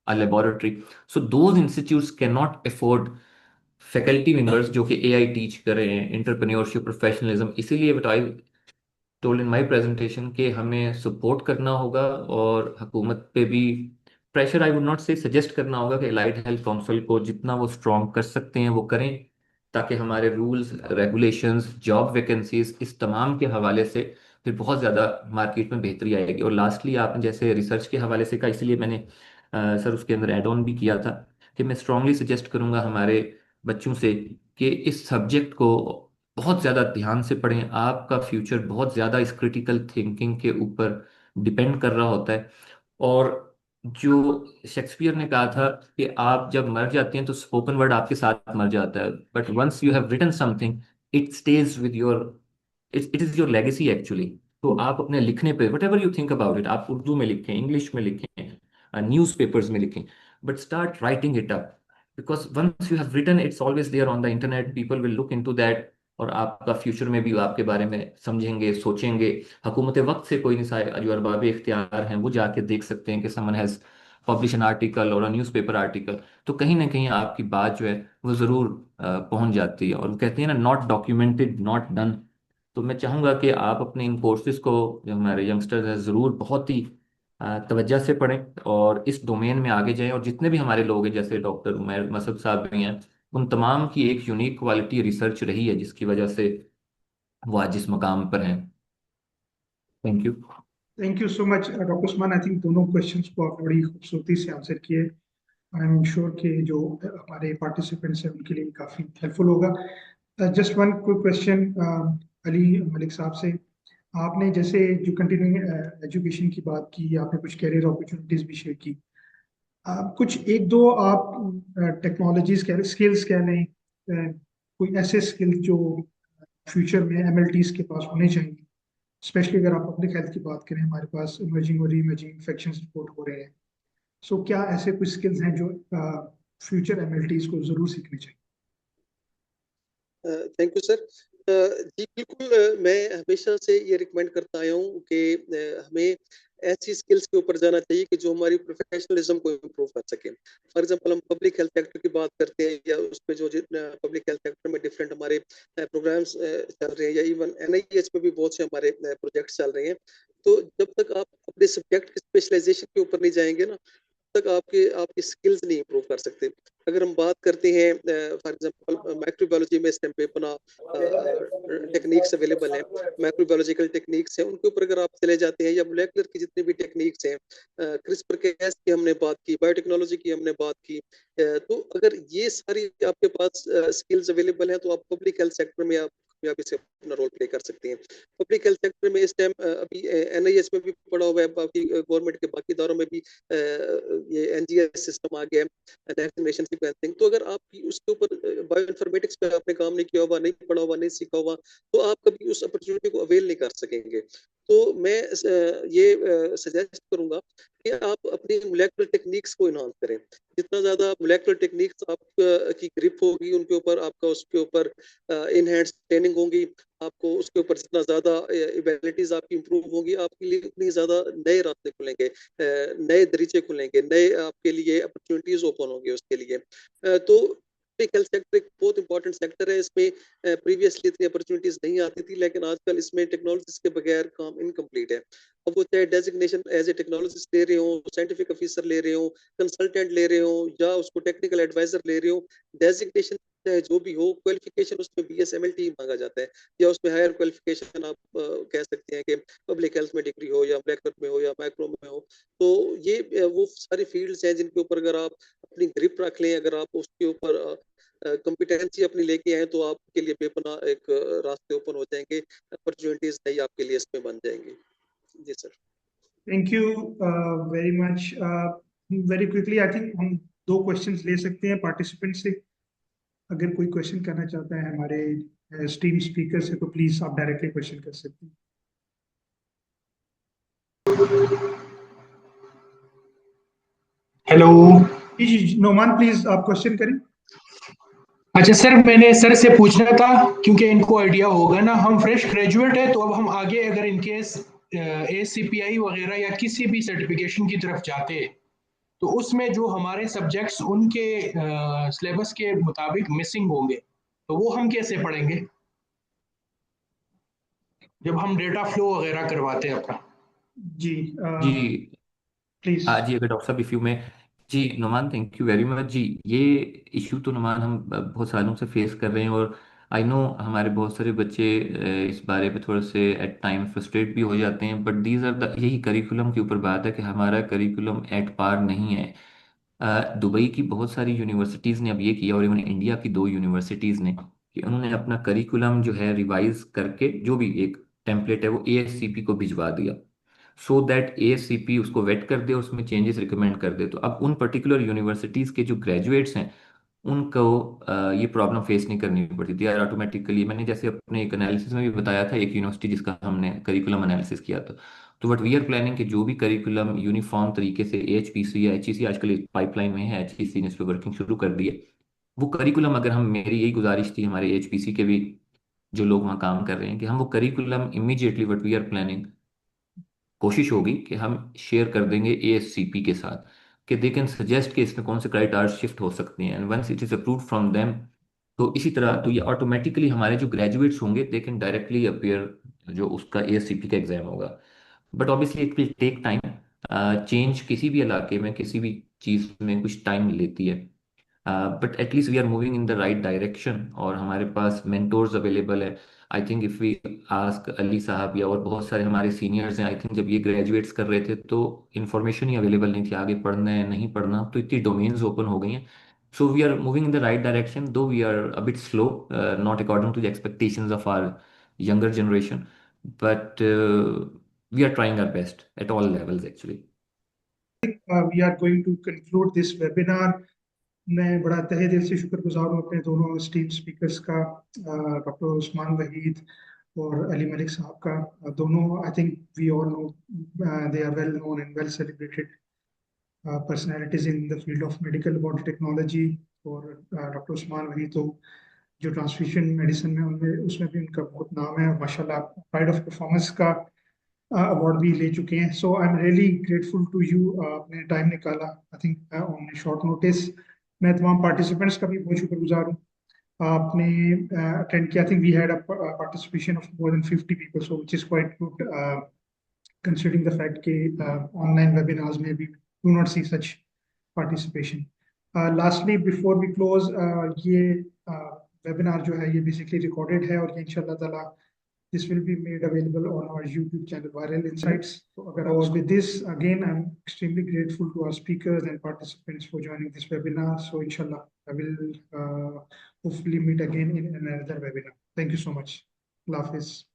a laboratory. So those institutes can not afford faculty members जो कि एआई टीच कर रहे हैं, इंटरप्रेन्योरशिप, प्रोफेशनलिज्म। इसीलिए बताइए टोल्ड इन माय प्रेजेंटेशन कि हमें सपोर्ट करना होगा और हुकूमत पे भी प्रेशर, आई वुड नॉट से सजेस्ट करना होगा कि एलाइड हेल्थ काउंसिल को जितना वो स्ट्रॉन्ग कर सकते हैं वो करें, ताकि हमारे रूल्स रेगुलेशंस, जॉब वैकेंसीज, इस तमाम के हवाले से फिर बहुत ज़्यादा मार्केट में बेहतरी आएगी। और लास्टली आपने जैसे रिसर्च के हवाले से कहा, इसलिए मैंने सर उसके अंदर एड ऑन भी किया था कि मैं स्ट्रांगली सजेस्ट करूंगा हमारे बच्चों से कि इस सब्जेक्ट को बहुत ज़्यादा ध्यान से पढ़ें। आपका फ्यूचर बहुत ज़्यादा इस क्रिटिकल थिंकिंग के ऊपर डिपेंड कर रहा होता है। और जो शेक्सपियर ने कहा था कि आप जब मर जाते हैं तो स्पोकन वर्ड आपके साथ मर जाता है, but once you have written something it stays with your, it is your legacy actually. तो आप अपने लिखने पे whatever you think about it, आप उर्दू में लिखें, इंग्लिश में लिखें, न्यूज पेपर्स में लिखें, but start writing it up, because once you have written it's always there on the internet, people will look into that, और आपका फ्यूचर में भी आपके बारे में समझेंगे, सोचेंगे। हुकूमत वक्त से कोई नहीं, जो अरबाब इख्तियार हैं वो जाके देख सकते हैं कि समन हैज़ पब्लिश एन आर्टिकल और न्यूज़ पेपर आर्टिकल, तो कहीं ना कहीं आपकी बात जो है वो ज़रूर पहुंच जाती है। और वो कहते हैं ना, नॉट डॉक्यूमेंटेड नॉट डन। तो मैं चाहूँगा कि आप अपने इन कोर्सेज को, जो हमारे यंगस्टर्स हैं, ज़रूर बहुत ही तवज्जो से पढ़ें और इस डोमेन में आगे जाएं। और जितने भी हमारे लोग हैं, जैसे डॉक्टर उमैर मसद साहब भी हैं, उन तमाम की एक यूनिक क्वालिटी रिसर्च रही है जिसकी वजह से वो आज जिस मकाम पर हैं। Thank you. Thank you so much doctor Usman. I think दोनों क्वेश्चंस को आपने बड़ी खूबसूरती से आंसर किए। आई एम श्योर कि जो हमारे पार्टिसिपेंट्स हैं उनके लिए काफ़ी हेल्पफुल होगा। Just one quick question Ali Malik साहब से। आपने जैसे जो कंटिन्यूइंग एजुकेशन की बात की, आपने कुछ कैरियर अपॉर्चुनिटीज भी शेयर की, कुछ एक दो आप टेक्नोलॉजीज कह स्किल्स कह लें, कोई ऐसे स्किल जो फ्यूचर में एमएलटीज के पास होने चाहिए, स्पेशली अगर आप पब्लिक हेल्थ की बात करें, हमारे पास इमर्जिंग और रीइमर्जिंग इन्फेक्शन रिपोर्ट हो रहे हैं। सो क्या ऐसे कुछ स्किल्स हैं जो फ्यूचर एमएलटीज को जरूर सीखने चाहिए? Thank you sir. जी बिल्कुल, मैं हमेशा से ये रिकमेंड करता आया हूँ कि हमें ऐसी स्किल्स के ऊपर जाना चाहिए कि जो हमारी प्रोफेशनलिज्म को इम्प्रूव कर सके। फॉर एग्जांपल, हम पब्लिक हेल्थ सेक्टर की बात करते हैं, या उस पे जो पब्लिक हेल्थ सेक्टर में डिफरेंट हमारे प्रोग्राम्स चल रहे हैं, या इवन एनआईएच में भी बहुत से हमारे प्रोजेक्ट्स चल रहे हैं। तो जब तक आप अपने सब्जेक्ट की स्पेशलाइजेशन के ऊपर नहीं जाएंगे ना, तक आपकी स्किल्स नहीं इंप्रूव कर सकते। अगर हम बात करते हैं फॉर एग्जांपल माइक्रोबायोलॉजी में, इस टाइम पे अपना टेक्निक्स अवेलेबल हैं, माइक्रोबायोलॉजिकल टेक्निक्स हैं, उनके ऊपर अगर आप चले जाते हैं, या मोलेकुलर की जितनी भी टेक्निक्स हैं, क्रिस्पर केस की हमने बात की, बायोटेक्नोलॉजी की हमने बात की, तो अगर ये सारी आपके पास स्किल्स अवेलेबल हैं, तो आप पब्लिक हेल्थ सेक्टर में आप कामयाबी से अपना रोल प्ले कर सकते हैं। पब्लिक हेल्थ सेक्टर में इस टाइम अभी एनआईएच में भी पड़ा हुआ है, बाकी गवर्नमेंट के बाकी इदारों में भी ये एनजीएस सिस्टम आ गया, नेक्स्ट जनरेशन सीक्वेंसिंग। तो अगर आप उसके ऊपर बायो इन्फॉर्मेटिक्स पे आपने काम नहीं किया हुआ, नहीं पढ़ा हुआ, नहीं सीखा हुआ, तो आप कभी उस अपॉर्चुनिटी को अवेल नहीं कर सकेंगे। तो मैं ये सजेस्ट करूंगा कि आप अपनी मोलेकुलर टेक्निक्स को इन्हांस करें। जितना ज्यादा मोलेकुलर टेक्निक्स आप की ग्रिप होगी उनके ऊपर, आपका उसके ऊपर इन हैंड्स ट्रेनिंग होगी, आपको उसके ऊपर जितना ज्यादा एबिलिटीज आपकी इंप्रूव होगी, आपके लिए उतनी ज्यादा नए रास्ते खुलेंगे, नए दरीचे खुलेंगे, नए आपके लिए अपॉर्चुनिटीज ओपन होंगे उसके लिए। तो हेल्थ सेक्टर एक बहुत इंपॉर्टेंट सेक्टर है। इसमें प्रीवियसली इतनी अपॉर्चुनिटीज नहीं आती थी, लेकिन आजकल इसमें टेक्नोलॉजीज के बगैर काम इनकम्प्लीट है। अब वो चाहे डेजिग्नेशन एज ए टेक्नोलॉजिस्ट ले रहे हो, साइंटिफिक ऑफिसर ले रहे हो, कंसल्टेंट ले रहे हो, या उसको टेक्निकल एडवाइजर ले रहे हो, डेजिग्नेशन चाहे जो भी हो, क्वालिफिकेशन उसमें BSMLT मांगा जाता है, या उसमें हायर क्वालिफिकेशन आप कह सकते हैं कि पब्लिक हेल्थ में डिग्री हो, या मोलेकुलर में हो, या माइक्रो में हो। तो ये वो सारी फील्ड्स हैं जिनके ऊपर अगर आप अपनी ग्रिप रख लें, अगर आप उसके ऊपर कॉम्पिटेंसी अपनी लेके आए, तो आपके लिए बेपनाह एक रास्ते ओपन हो जाएंगे, अपॉर्चुनिटीज नई आपके लिए इसमें बन जाएंगी। जी sir. Thank you very much. Very quickly I think हम 2 क्वेश्चंस ले सकते हैं पार्टिसिपेंट से। अगर कोई क्वेश्चन करना चाहता है हमारे स्ट्रीम स्पीकर से, तो प्लीज आप डायरेक्टली क्वेश्चन कर सकते हैं। हेलो। जी जी नोमान, प्लीज आप क्वेश्चन करें। अच्छा सर, मैंने सर से पूछना था क्योंकि इनको आइडिया होगा ना, हम फ्रेश ग्रेजुएट है, तो अब हम आगे अगर इनकेस ACPI वगैरह या किसी भी सर्टिफिकेशन की तरफ जाते हैं, तो उसमें जो हमारे सब्जेक्ट्स उनके सिलेबस के मुताबिक मिसिंग होंगे, तो वो हम कैसे पढ़ेंगे जब हम डेटा फ्लो वगैरह करवाते हैं अपना? जी जी प्लीज। जी, अगर डॉक्टर साहब इफ्यू में, जी Numan, thank you very much. जी, ये इश्यू तो नुमान हम बहुत सालों से फेस कर रहे हैं, और आई नो हमारे बहुत सारे बच्चे इस बारे में थोड़े से एट टाइम फ्रस्ट्रेट भी हो जाते हैं, बट दीज आर द, यही करिकुलम के ऊपर बात है कि हमारा करिकुलम एट पार नहीं है। दुबई की बहुत सारी यूनिवर्सिटीज़ ने अब ये किया, और इवन इंडिया की 2 यूनिवर्सिटीज़ ने, कि उन्होंने अपना करिकुलम जो है रिवाइज करके जो भी एक टेम्पलेट है वो ASCP को भिजवा दिया, सो दैट ASCP उसको वेट कर दे, उसमें चेंजेस रिकमेंड कर दे। तो अब उन पर्टिकुलर यूनिवर्सिटीज़ के जो ग्रेजुएट्स हैं उनको ये प्रॉब्लम फेस नहीं करनी पड़ती, दे आर ऑटोमेटिकली, मैंने जैसे अपने एक एनालिसिस में भी बताया था, एक यूनिवर्सिटी जिसका हमने करिकुलम एनालिसिस किया था, तो वट वी आर प्लानिंग कि जो भी करिकुलम यूनिफॉर्म तरीके से HPC या HEC आजकल पाइपलाइन में है, HEC ने इस पर वर्किंग शुरू कर दी है, वो करिकुलम अगर हम, मेरी यही गुजारिश थी हमारे HPC के भी जो लोग वहाँ काम कर रहे हैं, कि हम वो curriculum immediately, what we are planning, कोशिश होगी कि हम शेयर कर देंगे ASCP के साथ, कि दे कैन सजेस्ट कि इसमें कौन से क्राइटेरिया शिफ्ट हो सकते हैं, and once it is approved from them, तो इसी तरह तो ये ऑटोमेटिकली हमारे जो ग्रेजुएट्स होंगे दे कैन डायरेक्टली अपीयर जो उसका ASCP का एग्जाम होगा। But obviously it will take time. Change किसी भी इलाके में, किसी भी चीज़ में कुछ टाइम लेती है, but at least we are moving in the right direction, और हमारे पास मेंटोर्स अवेलेबल है। I think if we ask Ali साहब या और बहुत सारे हमारे सीनियर्स हैं, आई थिंक जब ये ग्रेजुएट्स कर रहे थे तो इन्फॉर्मेशन ही अवेलेबल नहीं थी आगे पढ़ना है नहीं पढ़ना, तो इतनी डोमेन्स ओपन हो गई हैं। So we are moving in the right direction, though we are a bit slow, not according to the expectations of our younger generation, but we are trying our best at all levels actually. We are going to conclude this webinar. मैं बड़ा तहे दिल से शुक्रगुजार हूँ अपने दोनों esteem speakers का, डॉक्टर उस्मान वहीद और अली मलिक साहब का। दोनों I think we all know, they are well known and well celebrated personalities in the field of medical body technology। और डॉक्टर उस्मान वहीद तो जो ट्रांसफ्यूजन मेडिसिन में उनमें उसमें भी उनका बहुत नाम है, माशाल्लाह प्राइड ऑफ परफॉर्मेंस का अवार्ड भी ले चुके हैं। So I am really grateful to you, आपने टाइम निकाला I think on short notice. मैं तमाम पार्टिसिपेंट्स का भी बहुत शुक्रगुजार हूँ, आपने अटेंड किया। I think we had a participation of more than 50 people, so which is quite good considering the fact कि online webinars में भी do not see such participation. Lastly, before we close, ये webinar जो है ये basically recorded है, और ये इंशाल्लाह ताला this will be made available on our YouTube channel, Viral Insights. So अगर with this, again, I'm extremely grateful to our speakers and participants for joining this webinar. So inshallah, I will hopefully meet again in another webinar. Thank you so much. Allah Hafiz.